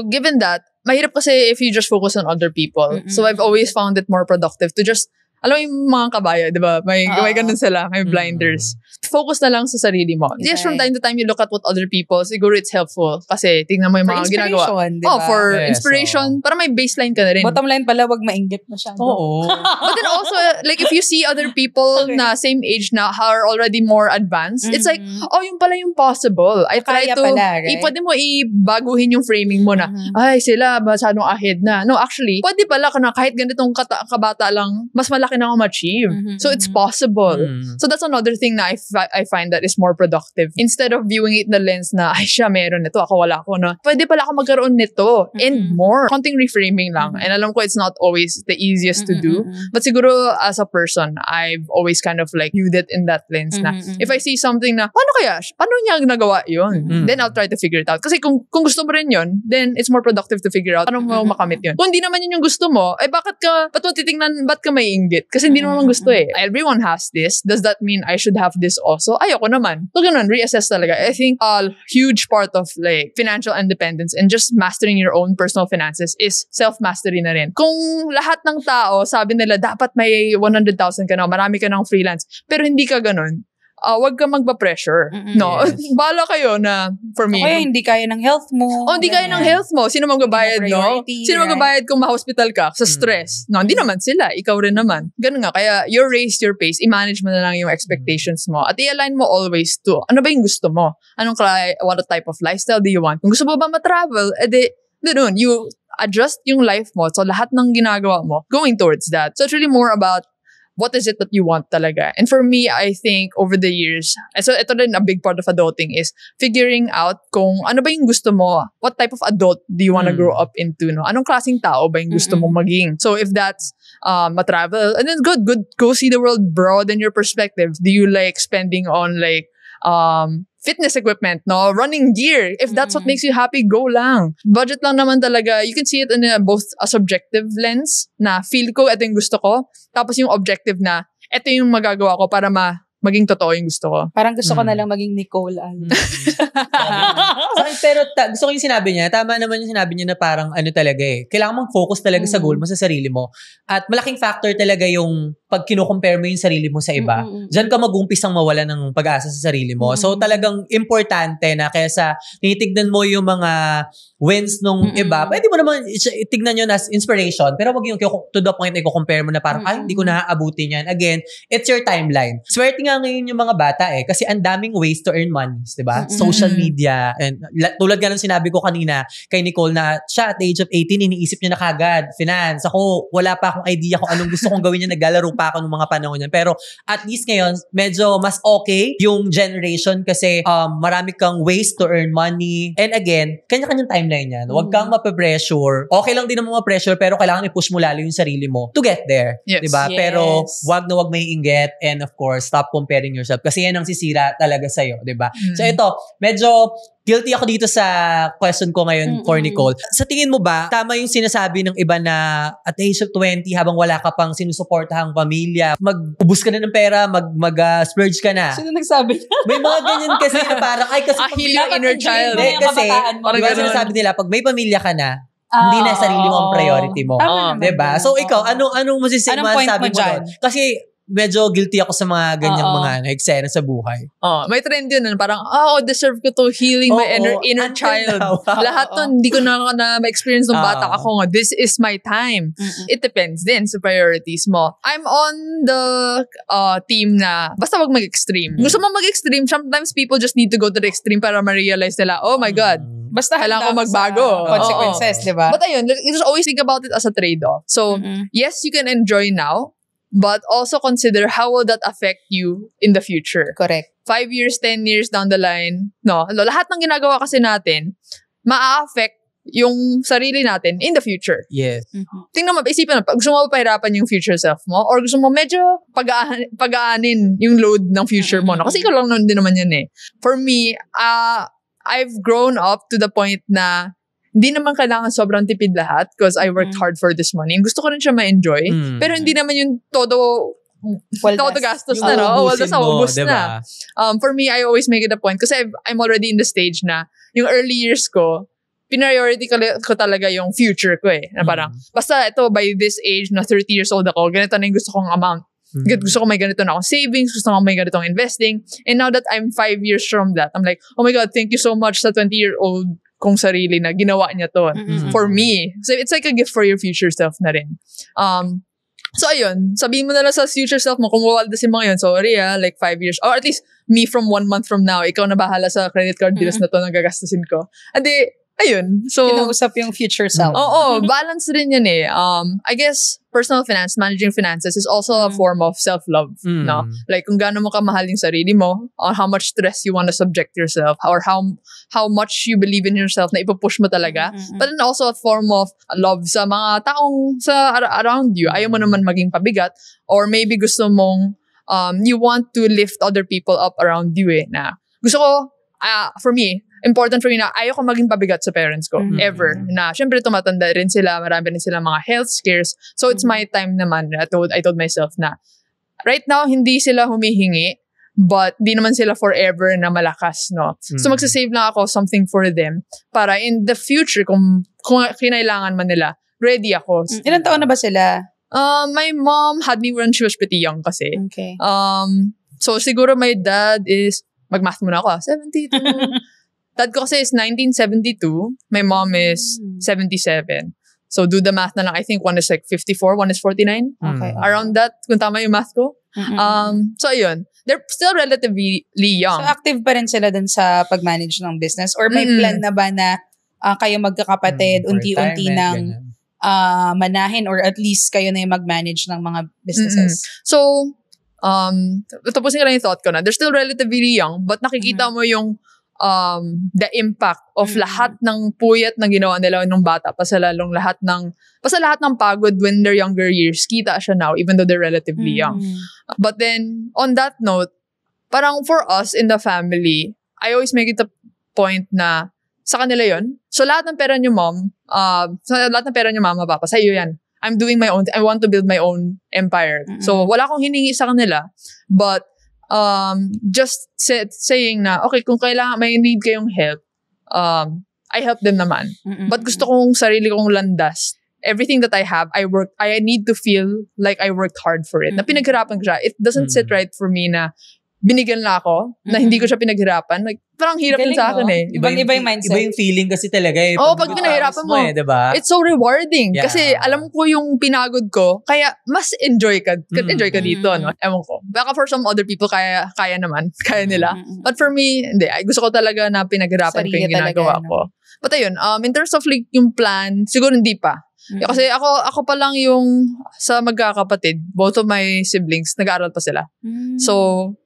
given that, mahirap kasi if you just focus on other people. So, I've always found it more productive to just, alam mo yung mga kabayo, di ba? May ganun sila, may blinders. Focus na lang sa sarili mo. Okay. Yes, from time to time, you look at what other people, siguro it's helpful. Kasi tingnan mo yung mga ginagawa. Diba? For inspiration. Para may baseline ka na rin. Bottom line pala, wag mainggit masyado. Oo. But then also, like if you see other people na same age na are already more advanced, it's like, yung pala yung possible. I try to, pala, right? Pwede mo ibaguhin yung framing mo na, ay, sila masyadong ahead na. No, actually, pwede pala ka na kahit ganitong kabata lang, mas malaki na ako ma-achieve. So it's possible. So that's another thing na I find that is more productive. Instead of viewing it na lens na, ay siya meron nito, ako wala ko, no? Pwede pala ako magkaroon nito and more. Konting reframing lang. And alam ko it's not always the easiest to do. But siguro as a person, I've always kind of like viewed it in that lens na if I see something na, paano niya nagawa yun? Then I'll try to figure it out. Kasi kung gusto mo rin yun, then it's more productive to figure out paano mo makamit yun. Kung hindi naman yun yung gusto mo, ay ba't mo titingnan, ba't ka may inggit? Kasi hindi naman gusto eh. Everyone has this. Does that mean I should have this also? Ayoko naman. So ganun, reassess talaga. I think a huge part of like financial independence and just mastering your own personal finances is self-mastery na rin. Kung lahat ng tao, sabi nila, dapat may 100,000 ka na, marami ka ng freelance, pero hindi ka ganun, wag ka magpa-pressure. No? Yes. Bala kayo na, for me. Kaya hindi kaya ng health mo. Hindi kaya ng health mo. Sino magbabayad, no? Sino magbabayad kung ma-hospital ka sa stress? No, hindi naman sila. Ikaw rin naman. Ganun nga. Kaya your race, your pace, i-manage mo na lang yung expectations mo. At i-align mo always to, ano ba yung gusto mo? What type of lifestyle do you want? Kung gusto mo ba ma-travel, edi, doon, you adjust yung life mo. So, lahat ng ginagawa mo, going towards that. So, it's really more about what is it that you want talaga. And for me, I think over the years, so ito rin a big part of adulting is figuring out kung ano ba yung gusto mo. What type of adult do you want to grow up into? No? Anong klaseng tao ba yung gusto mong maging? So if that's ma-travel, and then good, go see the world, broaden your perspective. Do you like spending on like fitness equipment, no? Running gear. If that's what makes you happy, go lang. Budget lang naman talaga. You can see it in both a subjective lens na feel ko, ito yung gusto ko. Tapos yung objective na, ito yung magagawa ko para maging totoo yung gusto ko. Parang gusto ko na lang maging Nicole. Pero gusto ko yung sinabi niya. Tama naman yung sinabi niya na parang ano talaga kailangan mag-focus talaga sa goal mo, sa sarili mo. At malaking factor talaga yung pag kino-compare mo yung sarili mo sa iba. Diyan ka mag-umpisang mawala ng pag-asa sa sarili mo. So talagang importante na kaya sa tinitignan mo yung mga wins nung iba, pwede mo naman itignan yun as inspiration. Pero wag yung to the point na i-compare mo na parang, ay, hindi ko naaabutin yan. Again, it's your timeline. Swerte nga ngayon yung mga bata kasi ang daming ways to earn money, diba? Social media. And tulad nga ng sinabi ko kanina kay Nicole na siya at the age of 18, iniisip niya na kagad, finance. Ako, wala pa akong idea kung anong gusto kong gawin niya. Naglalaro pa ako ng mga panahon yan. Pero at least ngayon, medyo mas okay yung generation kasi marami kang ways to earn money. And again, kanya-kanyang timeline yan. Huwag kang mape-pressure. Okay lang din naman ma-pressure pero kailangan i-push mo lalo yung sarili mo to get there. Yes. Diba? Yes. Pero wag na wag maiinggit and of course, stop comparing yourself kasi yan ang sisira talaga sa'yo. Diba? So ito, medyo guilty ako dito sa question ko ngayon for Nicole. Sa tingin mo ba, tama yung sinasabi ng iba na at the age of 20, habang wala ka pang sinusuportahang pamilya, mag-ubus ka na ng pera, mag-splurge ka na. Sino nagsabi? May mga ganyan kasi na parang, ay kasi heal your inner child. Kasi, diba sinasabi nila, pag may pamilya ka na, hindi na sarili mo ang priority mo. Diba? So ikaw, anong masasabi mo doon? Kasi, medyo guilty ako sa mga ganyang mga eksena sa buhay. May trend yun. Parang, deserve ko to healing my inner child. Lahat nun, hindi ko na ma-experience nung bata ako nga. This is my time. It depends din sa priorities mo. I'm on the team na basta wag mag-extreme. Gusto mo mag-extreme, sometimes people just need to go to the extreme para ma-realize nila, oh my God, basta kailangan ko magbago. Consequences, di ba? But ayun, you just always think about it as a trade-off. So, yes, you can enjoy now, but also consider how will that affect you in the future. Correct. 5 years, 10 years down the line, lahat ng ginagawa kasi natin, maa-affect yung sarili natin in the future. Yes. Tingnan mo, isipin mo, pag gusto mo pahirapan yung future self mo, or gusto mo medyo pag-aanin yung load ng future mo. Kasi ikaw lang din naman yan For me, I've grown up to the point na hindi naman kailangan sobrang tipid lahat because I worked hard for this money. Gusto ko rin siya ma-enjoy. Pero hindi naman yung todo gastos na, no? Ubus na. For me, I always make it a point kasi I'm already in the stage na yung early years ko, priority ko talaga yung future ko Na parang, basta ito, by this age na 30 years old ako, ganito na yung gusto kong amount. Gusto ko may ganito na akong savings, gusto ko may ganito akong investing. And now that I'm 5 years from that, I'm like, oh my God, thank you so much sa 20-year-old kong sarili na ginawa niya to for me. So it's like a gift for your future self na rin. So ayun, sabihin mo na lang sa future self mo, kung mawaldasin mo ngayon, sorry like 5 years, or at least me from 1 month from now, ikaw na bahala sa credit card bills na to na gagastusin ko. Adi, ayun. So, kinausap yung future self. Balance rin yan I guess, personal finance, managing finances is also a form of self-love. No? Like, kung gaano mo kamahal yung sarili mo, or how much stress you want to subject yourself, or how much you believe in yourself na ipupush mo talaga. But then also a form of love sa mga taong around you. Ayaw mo naman maging pabigat, or maybe gusto mong, you want to lift other people up around you na gusto ko, for me, important for me na ayoko maging pabigat sa parents ko. Ever. Na, syempre, tumatanda rin sila. Marami rin sila mga health scares. So, it's my time naman. I told myself na, right now, hindi sila humihingi, but di naman sila forever na malakas, no? So, magsasave lang ako something for them para in the future, kung kinailangan man nila, ready ako. Ilan taon na ba sila? My mom had me when she was pretty young kasi. Okay. So, siguro my dad is, mag-math muna ako, 72. Dad ko kasi is 1972. My mom is 77. So, do the math na lang. I think one is like 54, one is 49. Okay. Around that, kung tama yung math ko. So, ayun. They're still relatively young. So, active pa rin sila dun sa pag-manage ng business? Or may plan na ba na kayo magkakapatid, unti-unti retirement, ng manahin or at least kayo na yung mag-manage ng mga businesses. So, tapusin ko lang yung thought ko na. They're still relatively young, but nakikita mo yung the impact of lahat ng puyat na ginawa nila nung bata, basta lahat ng pagod when they're younger years, kita siya now, even though they're relatively young. But then, on that note, parang for us in the family, I always make it a point na sa kanila yon. So lahat ng pera niyo mom, lahat ng pera niyo mama, papa, sa iyo yan. I'm doing my own, I want to build my own empire. So wala akong hiningi sa kanila, but just saying na, okay, kung kailangan, may need kayong help, I help them naman. But gusto kong sarili kong landas. Everything that I have, I need to feel like I worked hard for it. Na pinaghirapan ko siya. It doesn't sit right for me na binigyan na ako, na hindi ko siya pinaghirapan. Like, parang hirap din sa akin eh. Iba yung mindset. Iba yung feeling kasi talaga eh. Pag pinaghirapan mo, diba? it's so rewarding. Yeah. Kasi alam ko yung pinagod ko, kaya mas enjoy ka dito, no? Ewan ko. Baka for some other people, kaya naman. Kaya nila. But for me, hindi. Gusto ko talaga na pinaghirapan ko yung ginagawa ko. But ayun, in terms of like yung plan, siguro hindi pa. Kasi ako pa lang yung sa magkakapatid, both of my siblings, nag-aaral pa sila. So,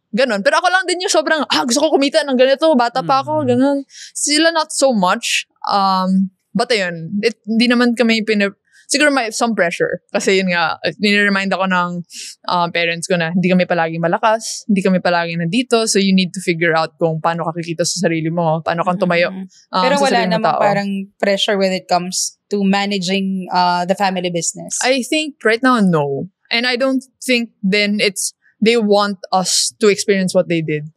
ganun. Pero ako lang din yung sobrang, gusto ko kumita ng ganito, bata pa ako, ganun. Sila not so much. But ayun, hindi naman kami siguro may some pressure. Kasi yun nga, nire-remind ako ng parents ko na hindi kami palaging malakas, hindi kami palaging nandito, so you need to figure out kung paano ka kikita sa sarili mo, paano kang tumayo. Pero wala namang parang pressure when it comes to managing the family business. I think right now, no. And I don't think then they want us to experience what they did.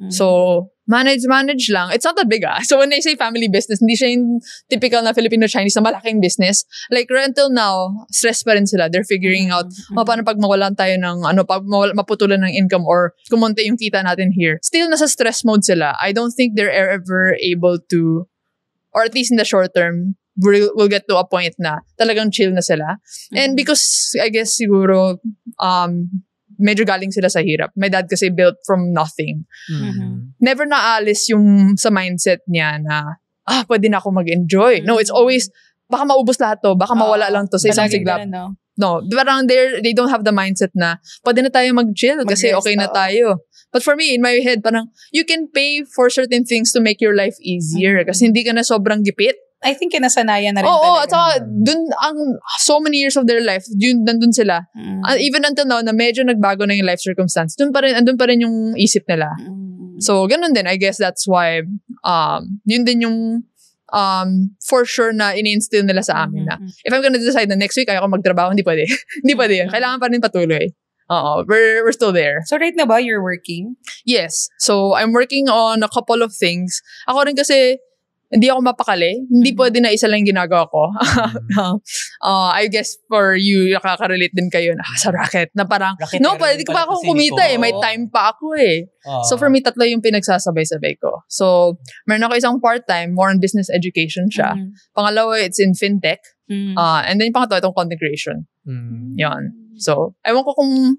So, manage lang. It's not that big So, when I say family business, hindi siya yung typical na Filipino-Chinese na malaking business. Like, until now, stress pa rin sila. They're figuring out, paano pag mawalan tayo ng, pag maputulan ng income or kumonte yung kita natin here. Still, nasa stress mode sila. I don't think they're ever able to, or at least in the short term, we'll get to a point na talagang chill na sila. And because, I guess, siguro, medyo galing sila sa hirap. My dad kasi built from nothing. Never naalis yung sa mindset niya na, pwede na ako mag-enjoy. No, it's always, baka maubos lahat to, baka mawala lang to sa isang siglap. No, parang they don't have the mindset na, pwede na tayo mag-chill kasi okay na tayo. But for me, in my head, parang, you can pay for certain things to make your life easier kasi hindi ka na sobrang gipit. I think kinasanayan na rin talaga. At saka, dun, so many years of their life, nandun sila. Even until now, na medyo nagbago na yung life circumstance, andun pa rin yung isip nila. So, ganun din. I guess that's why, yun din yung, for sure na ini-instill nila sa amin na, if I'm gonna decide na next week, ayaw ko magtrabaho, hindi pwede. Hindi pwede yun. Kailangan pa rin patuloy. We're still there. So, right na ba you're working? Yes. So, I'm working on a couple of things. Ako rin kasi, hindi ako mapakali. Hindi pwede na isa lang ginagawa ko. I guess for you, nakaka-relate din kayo na sa racket. Na parang, pwede ko pa akong kumita eh. May time pa ako eh. So for me, tatlo yung pinagsasabay-sabay ko. So, meron ako isang part-time, more on business education siya. Pangalawa, it's in fintech. And then pangatlo, itong content creation. Yan. So, ewan ko kung,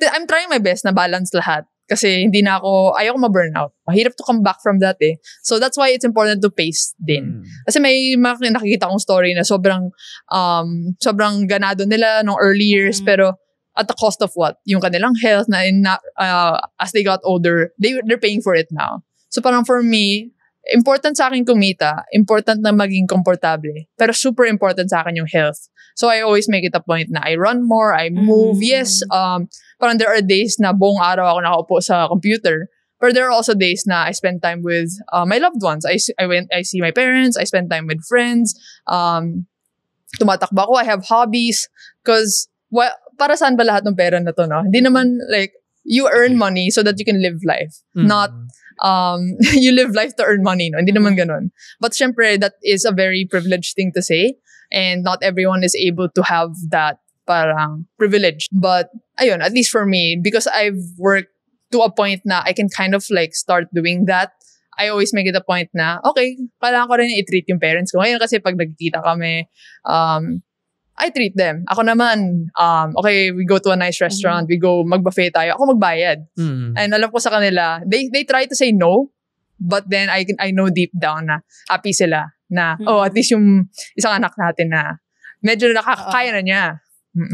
I'm trying my best na balance lahat. Kasi hindi na ayaw ko ma-burnout. Mahirap to come back from that eh. So that's why it's important to pace din. Kasi may nakikita kong story na sobrang ganado nila nung early years, pero at the cost of what? Yung kanilang health na as they got older, they're paying for it now. So parang for me, important sa akin kumita, important na maging komportable, pero super important sa akin yung health. So I always make it a point na I run more, I move. Yes, parang there are days na buong araw ako nakaupo sa computer, but there are also days na I spend time with my loved ones. I see my parents, I spend time with friends, tumatakbo ako, I have hobbies, because para saan ba lahat ng pera na to, no? Hindi naman like, you earn money so that you can live life, not you live life to earn money, no? Hindi naman ganun. But syempre, that is a very privileged thing to say, and not everyone is able to have that parang privilege. But ayun, at least for me, because I've worked to a point na I can kind of like start doing that, I always make it a point na, okay, kailangan ko rin i-treat yung parents ko. Ngayon kasi pag nagkikita kami, I treat them. Ako naman, okay, we go to a nice restaurant, we go mag-buffet tayo, ako magbayad. And alam ko sa kanila, they try to say no, but then I know deep down na happy sila na, at least yung isang anak natin na medyo nakakaya na niya.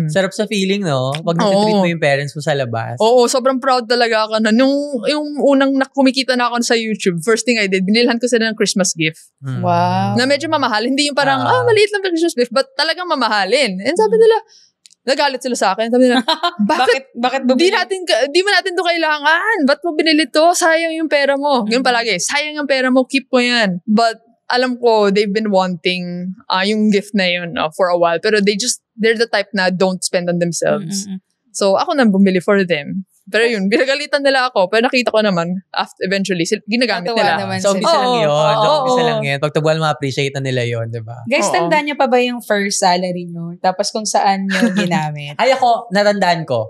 Sarap sa feeling, no? Pag natitreat mo yung parents mo sa labas. Oo, sobrang proud talaga ako na. Yung unang kumikita na ako sa YouTube, first thing I did, binilhan ko sila ng Christmas gift. Wow. Na medyo mamahal. Hindi yung parang, maliit lang yung Christmas gift, but talagang mamahalin. And sabi nila, nagalit sila sa akin. Sabi nila, bakit bumili? Di mo natin to kailangan. Ba't mo binili to? Sayang yung pera mo. Yun palagi, sayang yung pera mo, keep mo yan. But alam ko, they've been wanting yung gift na yun for a while. Pero they're the type na don't spend on themselves. So, ako nang bumili for them. Pero yun, ginagalitan nila ako. Pero nakita ko naman, eventually, ginagamit nila. So, umpisa lang yun. Umpisa lang yun. Pag tabuan, ma-appreciate na nila yun, diba? Guys, tandaan niyo pa ba yung first salary nyo? Tapos kung saan nyo ginamit? Ay, ako, natandaan ko.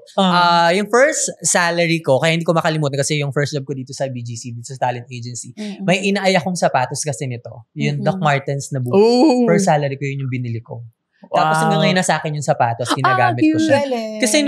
Yung first salary ko, kaya hindi ko makalimutan kasi yung first job ko dito sa BGC, dito sa talent agency, may inaaya kong sapatos kasi nito. Yung Doc Martens na boot. First salary ko, yun yung binili ko. Tapos hanggang ngayon na sa akin yung sapatos, ginagamit ko siya. Kasi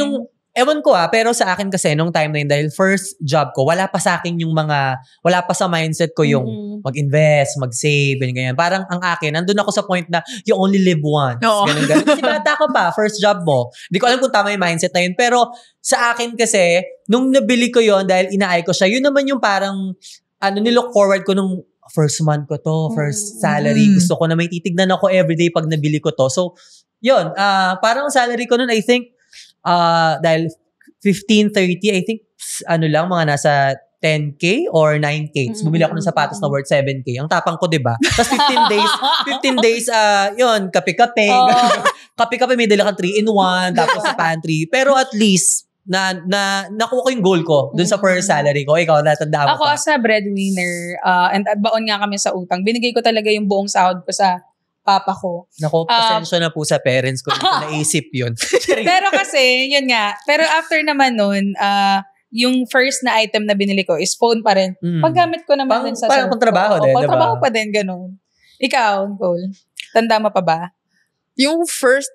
ewan ko pero sa akin kasi nung time na yun, dahil first job ko, wala pa sa akin wala pa sa mindset ko yung mag-invest, mag-save, ganyan. Parang ang akin, nandun ako sa point na you only live once. Ganun. Kasi bata ka pa, first job mo. Hindi ko alam kung tama yung mindset na yun. Pero sa akin kasi, nung nabili ko yon dahil inaay ko siya, yun naman yung parang, nilook forward ko nung first month ko to, first salary. Gusto ko na may titignan ako everyday pag nabili ko to. So, yun, parang salary ko nun, I think, dahil 15-30, I think, mga nasa 10K or 9K. So, bumili ako ng sapatos na worth 7K. Ang tapang ko, diba? Tapos 15 days, yun, kape-kape. Kape-kape, may dala kang 3-in-1, tapos sa pantry. Pero at least, nakuha ko yung goal ko dun sa first salary ko. Ikaw, natandaan mo pa. Ako as a breadwinner, and baon nga kami sa utang, binigay ko talaga yung buong sahod ko sa papa ko. Naku, pasensya na po sa parents ko. Hindi ko naisip yun. Pero kasi, yun nga. Pero after naman nun, yung first na item na binili ko is phone pa rin. Paggamit ko naman din sa parang pang-trabaho din, diba? Pang-trabaho pa din, ganun. Ikaw, Nicole, tanda mo pa ba? Yung first,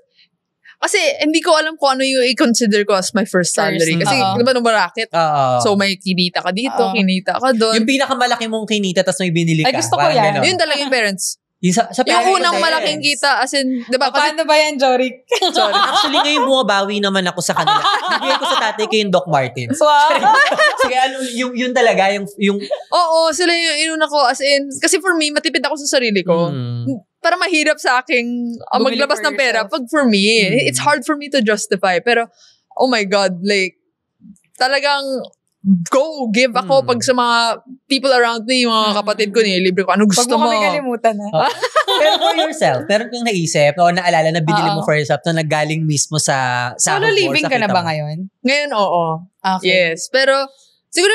kasi hindi ko alam kung ano yung i-consider ko as my first salary. Kasi di ba nung racket? So may kinita ka dito, kinita ka doon. Yung pinakamalaki mong kinita tapos may binili ka. Ay, gusto ko yan. Yun talaga yung parents. Yung unang malaking kita, as in, diba? Paano ba yan, Jorik? Sorry. Actually, ngayon bumabawi naman ako sa kanila. Bigay ko sa tatay ko yung Doc Martens. Wow. Sige, yun talaga, yung... Oo, sila yung inuna ko, as in, kasi for me, matipid ako sa sarili ko. Para mahirap sa aking maglabas ng pera. Pag for me, it's hard for me to justify. Pero, oh my God, like, talagang... give ako pag sa mga people around me, yung mga kapatid ko, nililibre ko, ano gusto mo? Pag mo kami kalimutan Pero for yourself, meron kang naisip o naalala na binili mo for yourself na naggaling mismo sa solo living ka na ba ngayon? Ngayon, oo. Okay. Yes. Pero, siguro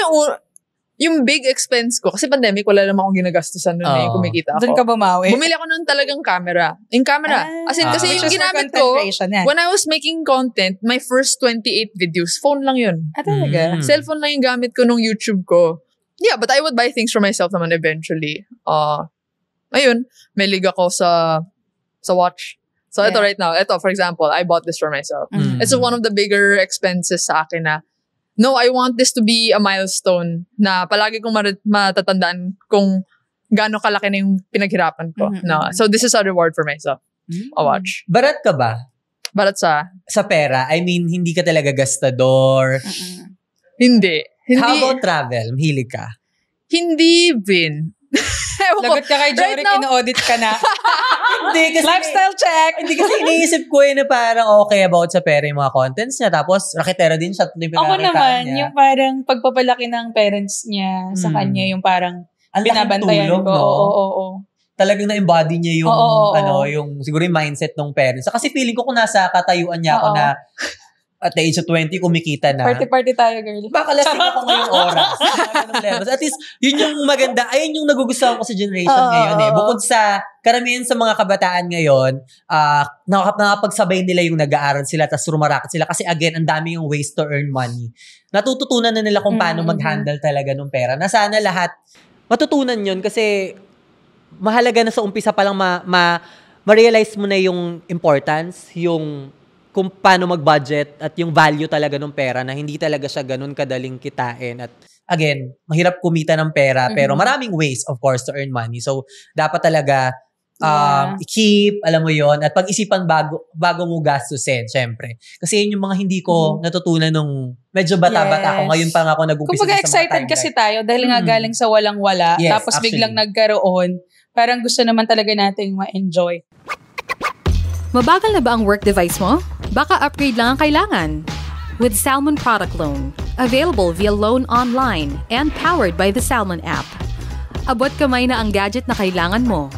yung big expense ko, kasi pandemic, wala naman akong ginagastusan nun yung kumikita ako. Doon ka bumawi? Bumili ako nun talagang camera. Yung camera. As in, kasi yung ginamit ko, when I was making content, my first 28 videos, phone lang yun. Talaga? Cellphone lang yung gamit ko nung YouTube ko. Yeah, but I would buy things for myself naman eventually. Ayun, may liga ko sa watch. So, ito right now. Ito, for example, I bought this for myself. It's one of the bigger expenses sa akin na no, I want this to be a milestone na palagi kong matatandaan kung gaano kalaki na yung pinaghirapan ko. No. So, this is a reward for myself. A watch. Barat ka ba? Barat sa pera? I mean, hindi ka talaga gastador? Hindi. How about travel? Mahilig ka? Hindi din. Lagot ka kay Jorik, ino-audit ka na. Hindi kasi lifestyle check. Hindi kasi iniisip ko na parang okay about sa pera yung mga contents niya. Tapos, raketera din siya. Ako naman, niya. Yung parang pagpapalaki ng parents niya sa kanya, yung parang binabantayan tulog, ko. No? Oo. Talagang na-embody niya yung, yung siguro yung mindset ng parents. Kasi feeling ko kung nasa katayuan niya ako na at the age of 20, kumikita na. Party tayo, girl. Baka lasing ako ngayong oras. At least, yun yung maganda. Ayun yung nagugustuhan ko sa generation ngayon eh. Bukod sa, karamihan sa mga kabataan ngayon, nakapagsabay nila yung nag-aaral sila, tapos rumarakat sila. Kasi again, ang dami yung ways to earn money. Natututunan na nila kung paano mag-handle talaga ng pera. Na sana lahat, matutunan yun kasi mahalaga na sa umpisa pa lang ma-realize mo na yung importance, yung kung paano mag-budget at yung value talaga ng pera na hindi talaga siya ganun kadaling kitain. At again, mahirap kumita ng pera pero maraming ways, of course, to earn money. So, dapat talaga i-keep, alam mo yon, at pag-isipan bago mo gastusin, syempre. Kasi yun yung mga hindi ko natutunan nung medyo bata-bata ako. Ngayon pa nga ako nag-umpisa sa mga Kumbaga excited kasi tayo dahil nga galing sa walang-wala, Yes, tapos actually. biglang nagkaroon. Parang gusto naman talaga natin ma-enjoy. Mabagal na ba ang work device mo? Baka upgrade lang ang kailangan. With Salmon Product Loan, available via Loan Online and powered by the Salmon app. Abot kamay na ang gadget na kailangan mo.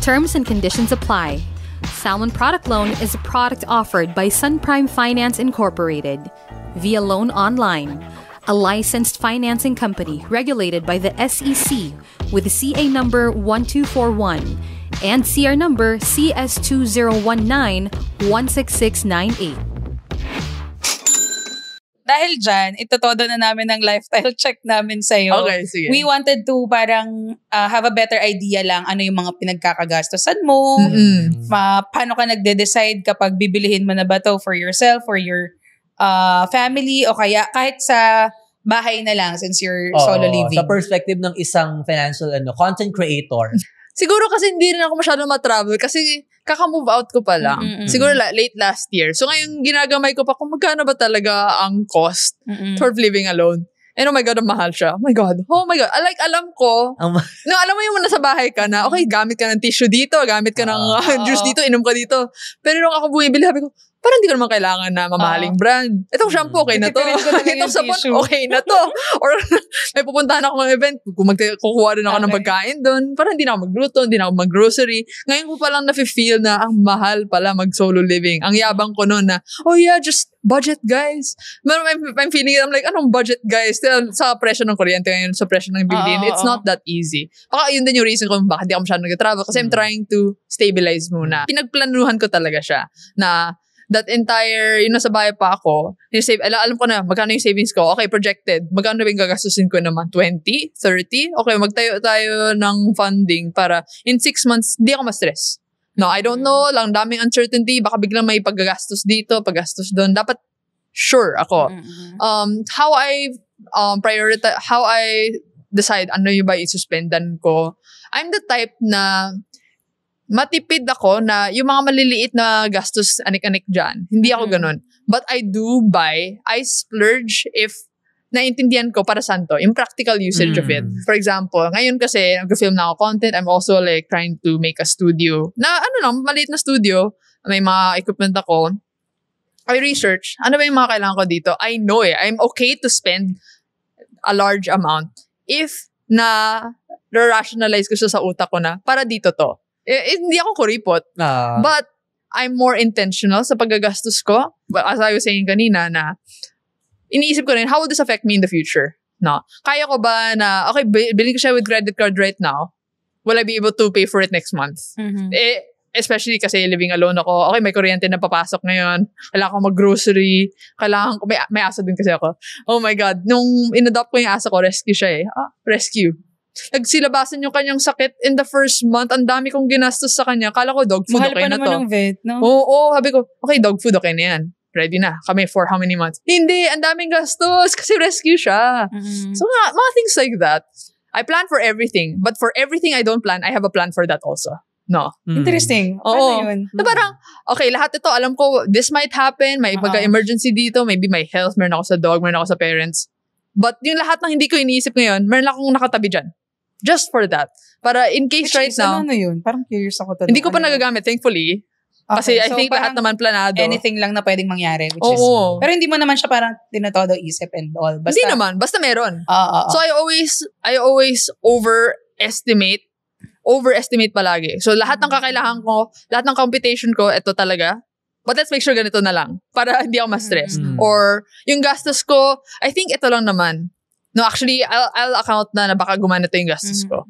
Terms and conditions apply. Salmon Product Loan is a product offered by SunPrime Finance Incorporated via Loan Online, a licensed financing company regulated by the SEC with CA number 1241 and CR number CS2019-16698. Dahil dyan, itotodo na namin ang lifestyle check namin sa'yo. Okay, sige. We wanted to parang have a better idea lang ano yung mga pinagkakagastosan mo, paano ka nagde-decide kapag bibilihin mo na ba to for yourself, for your family, o kaya kahit sa bahay na lang since you're solo living. Sa perspective ng isang financial content creator. Siguro kasi hindi rin ako masyadong matravel kasi kaka-move out ko pa lang. Siguro late last year. So ngayon ginagamay ko pa kung magkano ba talaga ang cost for living alone. And oh my God, ang mahal siya. Oh my God. Like, alam ko, alam mo yung nasa bahay ka na, okay, gamit ka ng tissue dito, gamit ka ng juice dito, inom ka dito. Pero nung ako bumibili, sabi ko, parang hindi ko naman kailangan na mamahaling brand. Itong shampoo, okay na to. Itong sabon, okay na to. Or may pupuntahan ako ng event, kukuha rin ako ng pagkain doon. Parang hindi na ako magluto, hindi na ako mag-grocery. Ngayon ko palang nafe-feel na ang mahal pala mag-solo living. Ang yabang ko noon na, oh yeah, just budget guys. I'm feeling it, I'm like, anong budget guys? Sa presyo ng kuryente ngayon, sa presyo ng bilihin, it's not that easy. Baka yun din yung reason kung bakit di ako masyadong nag-travel. Kasi I'm trying to stabilize muna. Pinagplanuhan ko talaga siya na that entire, yun nasa bahay pa ako, alam ko na magkano yung savings ko. Okay, projected. Magkano yung gagastusin ko naman? 20? 30? Okay, magtayo tayo ng funding para in 6 months, di ako ma-stress. No, I don't know. Lang daming uncertainty. Baka biglang may paggastos dito, paggastos doon. Dapat sure ako. How I prioritize, how I decide ano yung ba isuspendan ko. I'm the type na matipid ako na yung mga maliliit na gastos anik-anik dyan. Hindi ako ganun. But I do buy, I splurge if naintindihan ko para saan to, yung practical usage of it. For example, ngayon kasi nag-film na ako content, I'm also like trying to make a studio. Na maliit na studio, may mga equipment ako. I research, ano ba yung mga kailangan ko dito? I know I'm okay to spend a large amount if na-rationalize ko siya sa utak ko na para dito to. Hindi ako kuripot. But I'm more intentional sa paggagastos ko. But as I was saying kanina na iniisip ko rin, how will this affect me in the future? No. Kaya ko ba na, okay, bilhin ko siya with credit card right now. Will I be able to pay for it next month? Especially kasi living alone ako. Okay, may kuryente na papasok ngayon. Kailangan ko mag-grocery. Kailangan ko, may aso din kasi ako. Oh my God. Nung in-adopt ko yung aso ko, rescue siya rescue. Nagsilabasan yung kanyang sakit in the first month. Ang dami kong ginastos sa kanya. Kala ko dog food, mahal okay pa na to. Mahal pa naman ng vet, no? Oo, sabi ko, okay, dog food, okay na yan. Ready na. Kami for how many months? Hindi, ang daming gastos kasi rescue siya. So mga things like that. I plan for everything. But for everything I don't plan, I have a plan for that also. No. Interesting. Oo. Paano yun? Na parang, okay, lahat ito, alam ko, this might happen, may pagka-emergency dito, maybe my health, meron ako sa dog, meron ako sa parents. But yung lahat ng hindi ko iniisip ngayon, meron akong nakatabi dyan. Just for that. Para in case right now, ano yun? Parang curious ako to. hindi ko pa nagagamit, thankfully. Kasi I think lahat naman planado. Anything lang na pwedeng mangyari. Which is, pero hindi mo naman siya parang tinatodo isip and all. Basta, hindi naman. Basta meron. So I always overestimate palagi. So lahat ng kakailangan ko, lahat ng computation ko, ito talaga. But let's make sure ganito na lang. Para hindi ako ma-stress. Or yung gastos ko, I think ito lang naman. No, actually, I'll account na baka gumana ito yung gastos ko.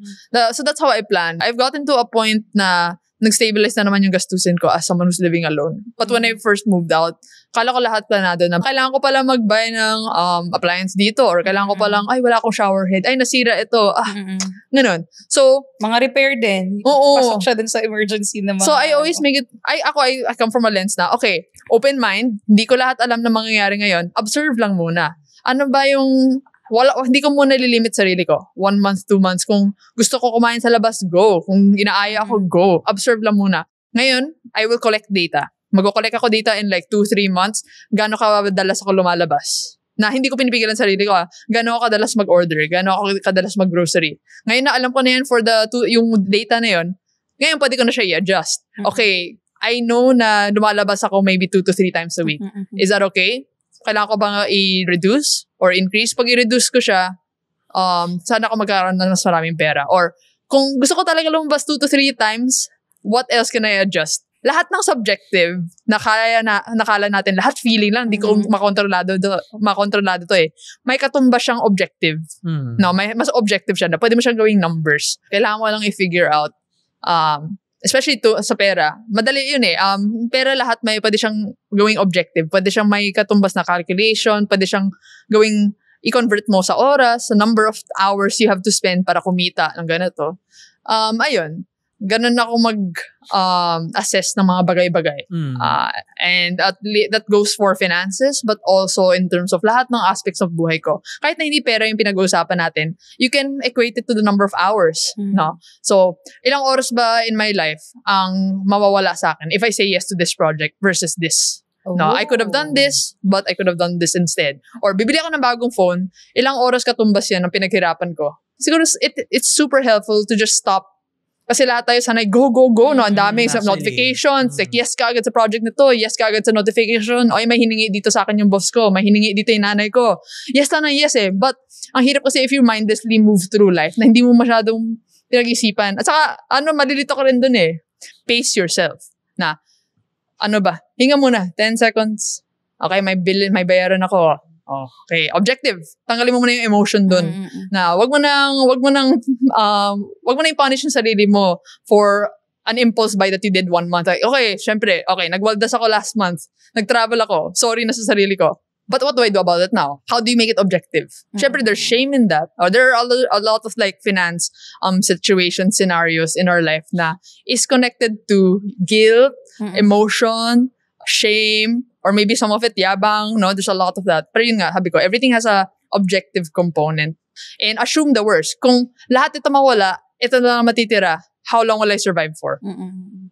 So that's how I plan. I've gotten to a point na nag-stabilize na naman yung gastusin ko as someone who's living alone. But when I first moved out, kala ko lahat planado na kailangan ko pala mag-buy ng appliance dito or kailangan ko palang, ay, wala akong shower head. Ay, nasira ito. Ganun. So, mga repair din. Oo. Pasok siya din sa emergency na mga. So, I always make it, I come from a lens na, okay, open mind, hindi ko lahat alam na mangyayari ngayon, observe lang muna. Ano ba yung hindi ko muna lilimit sarili ko. 1 month, 2 months. Kung gusto ko kumain sa labas, go. Kung inaaya ako, go. Observe lang muna. Ngayon, I will collect data. Mag-collect ako data in like 2-3 months. Gano'n kadalas ako lumalabas. Na hindi ko pinipigilan sarili ko. Gano'n ako kadalas mag-order. Gano'n ako kadalas mag-grocery. Ngayon na alam ko na yan for yung data na yun, ngayon pwede ko na siya i-adjust. Okay, I know na lumalabas ako maybe 2 to 3 times a week. Is that okay? Kailangan ko bang i-reduce or increase? Pag i-reduce ko siya, sana ako magkaroon ng mas maraming pera. Or kung gusto ko talaga lumabas 2 to 3 times, what else can I adjust? Lahat ng subjective, nakala natin, lahat feeling lang, hindi ko makontrolado to eh. May katumbas siyang objective. No, mas objective siya na pwede mo siyang gawing numbers. Kailangan mo lang i-figure out. Especially sa pera. Madali yun eh. Pera lahat pwede siyang gawing objective. Pwede siyang may katumbas na calculation. Pwede siyang gawing i-convert mo sa oras, sa number of hours you have to spend para kumita ng ganito. Ayun. Ganun ako mag-assess ng mga bagay-bagay. And that goes for finances, but also in terms of lahat ng aspects of buhay ko. Kahit na hindi pera yung pinag-uusapan natin, you can equate it to the number of hours. No? So, ilang oras ba in my life ang mawawala sa akin if I say yes to this project versus this? No, I could have done this, but I could have done this instead. Or bibili ako ng bagong phone, ilang oras katumbas yan ang pinaghirapan ko. Siguro it's super helpful to just stop. Kasi lahat tayo sanay, go, no? Ang daming notifications. Like, yes ka agad sa project na to. Yes ka agad sa notification. Oy, may hiningi dito sa akin yung boss ko. May hiningi dito yung nanay ko. Yes na yes eh. But, ang hirap kasi if you mindlessly move through life na hindi mo masyadong pinag-isipan. At saka, malilito ka rin dun eh. Pace yourself. Na, hinga muna. 10 seconds. Okay, may bayaran ako. Okay, objective. Tanggalin mo muna yung emotion dun. Na wag mo nang i-punish yung sarili mo for an impulse buy that you did 1 month. Like, okay, syempre, nagwaldas ako last month. Nag-travel ako. Sorry na sa sarili ko. But what do I do about it now? How do you make it objective? Syempre, there's shame in that. Or there are a lot of like finance situations, scenarios in our life na is connected to guilt, emotion, shame, or maybe some of it yabang, no? There's a lot of that. Pero yun nga, sabi ko, everything has a objective component. And assume the worst. Kung lahat ito mawala, ito na lang matitira, how long will I survive for?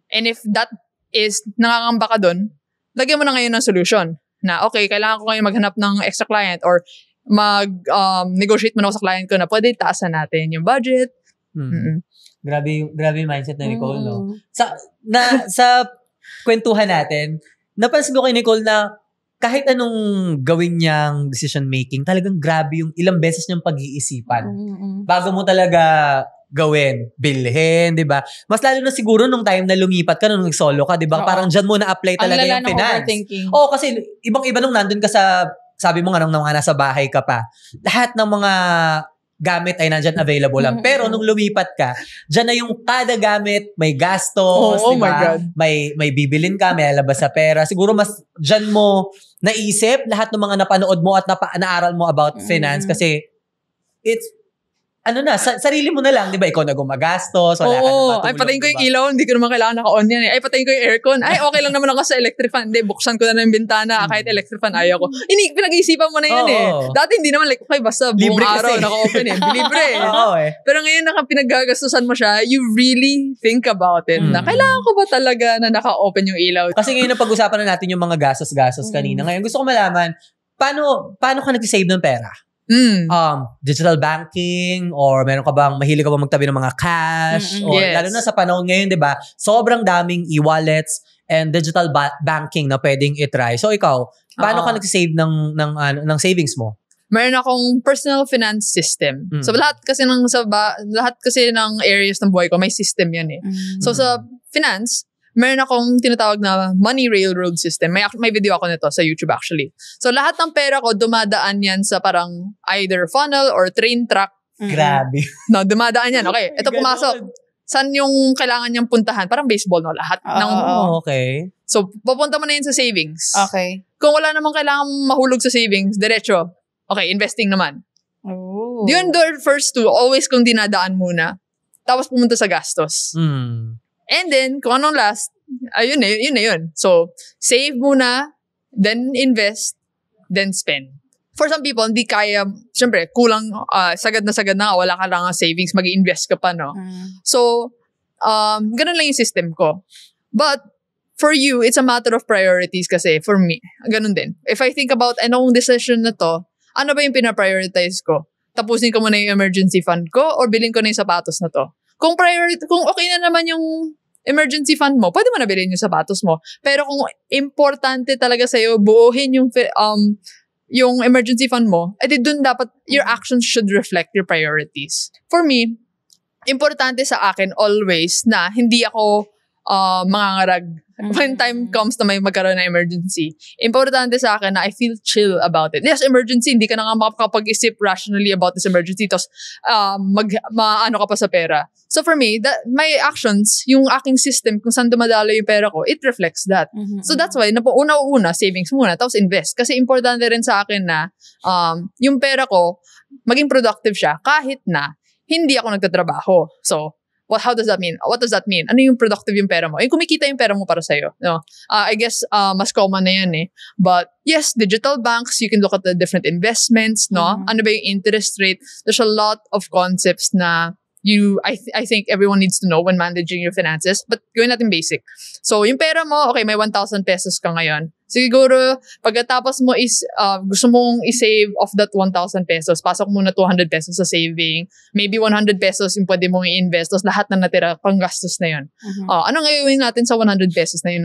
And if that is, nangangamba ka dun, lagyan mo na ngayon ng solution. Na, okay, kailangan ko ngayon maghanap ng extra client or negotiate mo na ako sa client ko na pwede taasan natin yung budget. Grabe yung mindset na Nicole, no? Sa kwentuhan natin, napansin ko kay Nicole na kahit anong gawin niyang decision making, talagang grabe yung ilang beses niyang pag-iisipan. Bago mo talaga gawin, bilhin, di ba? Mas lalo na siguro nung time na lumipat ka, nung solo ka, di ba? Parang dyan mo na-apply talaga yung finance. Kasi ibang-iba nung nandun ka sa, sabi mo nga nung mga nasa bahay ka pa, lahat ng mga gamit ay nandyan available lang. Pero nung lumipat ka, dyan na yung kada gamit, may gastos, oh diba? My God. May bibilin ka, may alabas sa pera. Siguro mas dyan mo naisip lahat ng mga napanood mo at naaral mo about finance kasi it's, sarili mo na lang, di ba? Ikaw na gumagastos, wala ka na matulog. Ay, patayin ko yung ilaw, hindi ko naman kailangan naka-on yan eh. Ay, patayin ko yung aircon. Ay, okay lang naman ako sa electric fan. Hindi, buksan ko na ng bintana, kahit electric fan, ayaw ko. Pinag-iisipan mo na yan eh. Dati hindi naman like, okay, basta buong araw, naka-open eh. Libre eh. Pero ngayon, pinag-gagastusan mo siya, you really think about it. Na kailangan ko ba talaga na naka-open yung ilaw? Kasi ngayon, pag-usapan na natin yung mga gastos kanina. Ngayon, gusto ko malaman, paano ka nag-save ng pera? Digital banking or meron ka bang mahilig ka bang magtabi ng mga cash or lalo na sa panahon ngayon, 'di ba? Sobrang daming e-wallets and digital banking na pwedeng i-try. So ikaw, paano ka nag-save ng savings mo? Meron akong personal finance system. So lahat kasi ng areas ng buhay ko may system 'yan eh. So sa finance, meron akong tinatawag na money railroad system. May video ako nito sa YouTube actually. So lahat ng pera ko dumadaan yan sa parang either funnel or train track. Grabe. No, dumadaan yan. Okay, ito pumasok. Saan yung kailangan niyang puntahan? Parang baseball, no? Lahat ng... okay. So, papunta mo na yun sa savings. Okay. Kung wala namang kailangan mahulog sa savings, diretso. Okay, investing naman. Yun, the first two, always kung dinadaan muna. Tapos pumunta sa gastos. And then, kung anong last, yun na yun. So, save muna, then invest, then spend. for some people, hindi kaya, syempre, kulang, sagad na, wala ka lang savings, mag-invest ka pa, no? So, ganun lang yung system ko. But, for you, it's a matter of priorities kasi, for me, ganun din. If I think about anong decision na to, ano ba yung pina-prioritize ko? Tapusin ko muna yung emergency fund ko or bilhin ko na yung sapatos na to? Kung okay na naman yung emergency fund mo, pwede mo na bilhin yung sapatos mo. Pero kung importante talaga sa'yo, buuhin yung emergency fund mo, edi dun dapat, your actions should reflect your priorities. For me, importante sa akin always na hindi ako mangangarag when time comes na may magkaroon ng emergency. Importante sa akin na I feel chill about it. Yes, emergency, hindi ka na nga makapag-isip rationally about this emergency tapos maano ka pa sa pera. So for me, my actions, yung aking system, kung saan dumadalo yung pera ko, it reflects that. So that's why, una savings muna, tapos invest. Kasi importante rin sa akin na yung pera ko, maging productive siya kahit na hindi ako nagtatrabaho. So, how does that mean? What does that mean? Ano yung productive yung pera mo? Kumikita yung pera mo para sa'yo. No? I guess, mas common na yan eh. But, yes, digital banks, you can look at the different investments, no? Ano ba yung interest rate? There's a lot of concepts na I think everyone needs to know when managing your finances. But, gawin natin basic. So, yung pera mo, okay, may 1,000 pesos ka ngayon. Siguro, pagkatapos mo gusto mong i-save of that 1,000 pesos, pasok muna 200 pesos sa saving. Maybe 100 pesos yung pwede mong i-invest. Tapos lahat na natira, panggastos na yun. Ano ngayon natin sa 100 pesos na yun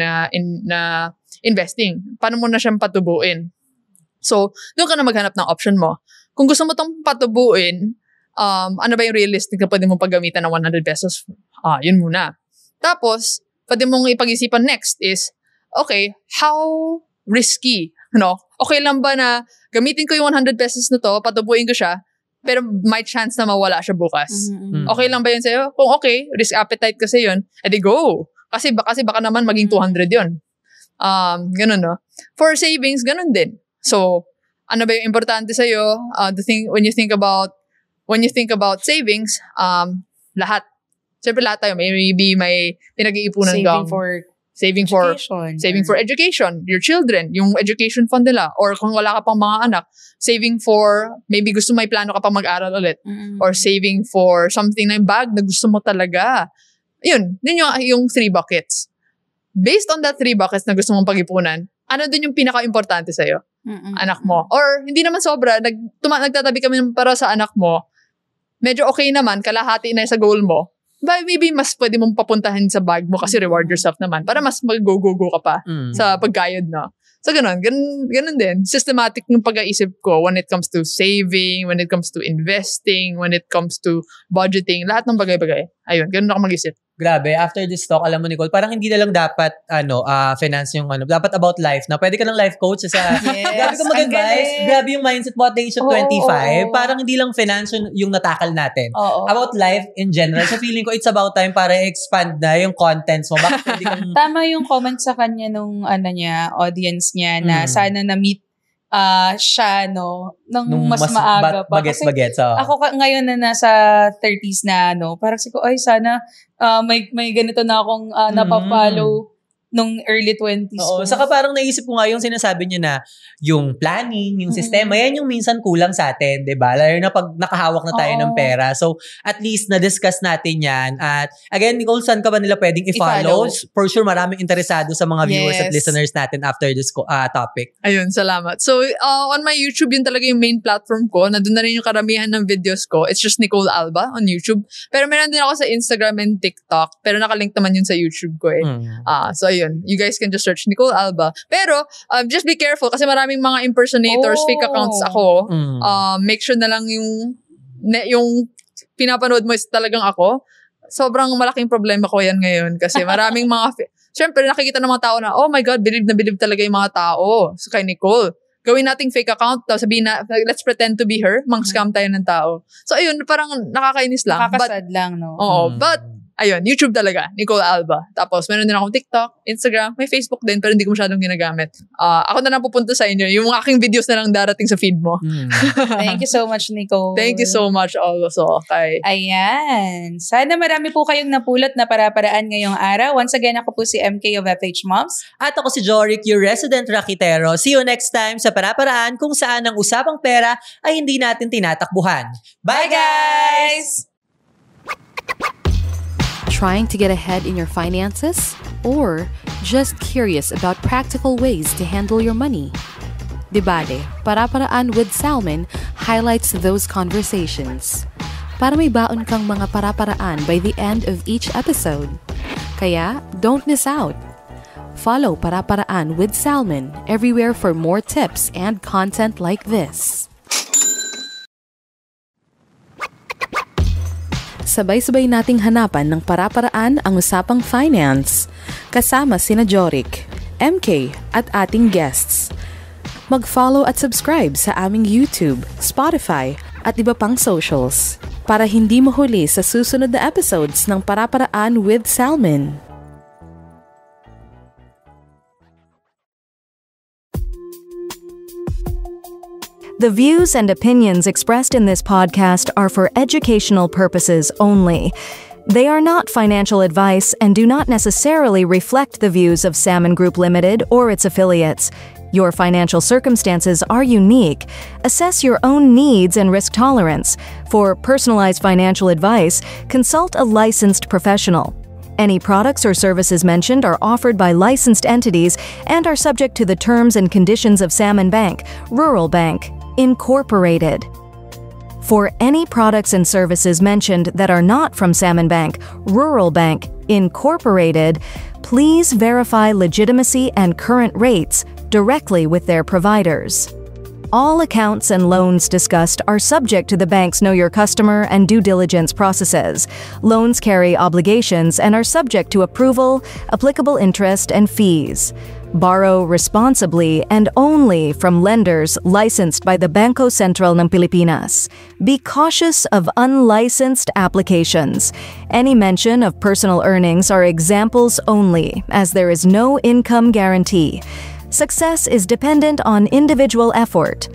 na investing? Paano mo na siyang patubuin? So, doon ka na maghanap ng option mo. Kung gusto mo itong patubuin, ano ba yung realistic na pwede mong paggamitan ng 100 pesos? Yun muna. Tapos, pwede mong ipag-isipan next is, okay, how risky? No? Okay lang ba na gamitin ko yung 100 pesos na to, patubuin ko siya, pero may chance na mawala siya bukas? Okay lang ba yun sa'yo? Kung okay, risk appetite kasi yun, edi go. Kasi baka naman maging 200 yun. Ganun, no? For savings, ganun din. So, ano ba yung importante sa'yo? When you think about savings, lahat. Siyempre lahat tayo, maybe may pinag-iipunan kang saving for education, your children, yung education fund nila, or kung wala ka pang mga anak, saving for, maybe gusto may plano ka pang mag-aral ulit, or saving for something na yung bag na gusto mo talaga. Yun yung 3 buckets. Based on that 3 buckets na gusto mong pag-ipunan, ano din yung pinaka-importante sa'yo? Anak mo. Or hindi naman sobra, nagtatabi kami para sa anak mo, medyo okay naman, kalahati na sa goal mo, but maybe mas pwede mong papuntahin sa bag mo kasi reward yourself naman para mas mag-go-go-go ka pa sa pagkayod, no? So, ganun din. Systematic yung pag-aisip ko when it comes to saving, when it comes to investing, when it comes to budgeting, lahat ng bagay-bagay. Ayun, ganun ako mag-isip. Grabe, after this talk, alam mo, Nicole, parang hindi na lang dapat, finance yung dapat about life na. Pwede ka ng life coach sa, grabe ka mag-advise, grabe yung mindset mo at the age of 25. Parang hindi lang finance yung natakal natin. About life in general. So feeling ko, it's about time para expand na yung contents mo. Bakit pwede kang... Tama yung comment sa kanya nung, audience niya na sana na-meet siya, nung mas maaga pa. Bagets. Ako ngayon na nasa 30s na, parang siko, ay, sana may ganito na akong napapollow nung early 20s. Oo, saka parang naisip ko nga yung sinasabi niya na yung planning, yung sistema, yan yung minsan kulang sa atin, diba? Lalo na pag nakahawak na tayo ng pera. So, at least na-discuss natin yan. At again, Nicole, saan ka ba nila pwedeng i-follow? For sure, maraming interesado sa mga viewers at listeners natin after this topic. Ayun, salamat. So, on my YouTube, yun talaga yung main platform ko. Nandun na rin yung karamihan ng videos ko. It's just Nicole Alba on YouTube. Pero meron din ako sa Instagram and TikTok. Pero nakalink naman yun sa YouTube ko eh. So, ayun. You guys can just search Nicole Alba. Pero, just be careful kasi maraming mga impersonators, fake accounts ako. Make sure na lang yung pinapanood mo is talagang ako. Sobrang malaking problema ko yan ngayon kasi maraming mga... Siyempre, nakikita ng mga tao na, oh my God, believe na believe talaga yung mga tao so, kay Nicole. Gawin nating fake account, tapos sabihin na, let's pretend to be her, mang-scam tayo ng tao. So, ayun, parang nakakainis lang. Nakakasad lang, no? Oo, but Ayun, YouTube talaga, Nicole Alba. Tapos, meron din akong TikTok, Instagram, may Facebook din, pero hindi ko masyadong ginagamit. Ako na lang pupunta sa inyo. Yung aking videos na lang darating sa feed mo. Thank you so much, Nicole. Thank you so much also. Okay. Ayan. Sana marami po kayong napulot na para-paraan ngayong araw. Once again, ako po si MK of FH Moms. At ako si Joric, your resident rakitero. See you next time sa Para-Paraan kung saan ang usapang pera ay hindi natin tinatakbuhan. Bye guys! Trying to get ahead in your finances? Or just curious about practical ways to handle your money? Debate, Para-Paraan with Salmin highlights those conversations. Para may baon kang mga para-paraan by the end of each episode. Kaya, don't miss out. Follow Para-Paraan with Salmin everywhere for more tips and content like this. Sabay-sabay nating hanapan ng para-paraan ang usapang finance. Kasama sina Joric, MK at ating guests. Mag-follow at subscribe sa aming YouTube, Spotify at iba pang socials para hindi mahuli sa susunod na episodes ng Para-Paraan with Salmin. The views and opinions expressed in this podcast are for educational purposes only. They are not financial advice and do not necessarily reflect the views of Salmon Group Limited or its affiliates. Your financial circumstances are unique. Assess your own needs and risk tolerance. For personalized financial advice, consult a licensed professional. Any products or services mentioned are offered by licensed entities and are subject to the terms and conditions of Salmon Bank, Rural Bank, Incorporated. For any products and services mentioned that are not from Salmon Bank, Rural Bank, Incorporated, please verify legitimacy and current rates directly with their providers. All accounts and loans discussed are subject to the bank's Know Your Customer and due diligence processes. Loans carry obligations and are subject to approval, applicable interest, and fees. Borrow responsibly and only from lenders licensed by the Bangko Sentral ng Pilipinas. Be cautious of unlicensed applications. Any mention of personal earnings are examples only, as there is no income guarantee. Success is dependent on individual effort.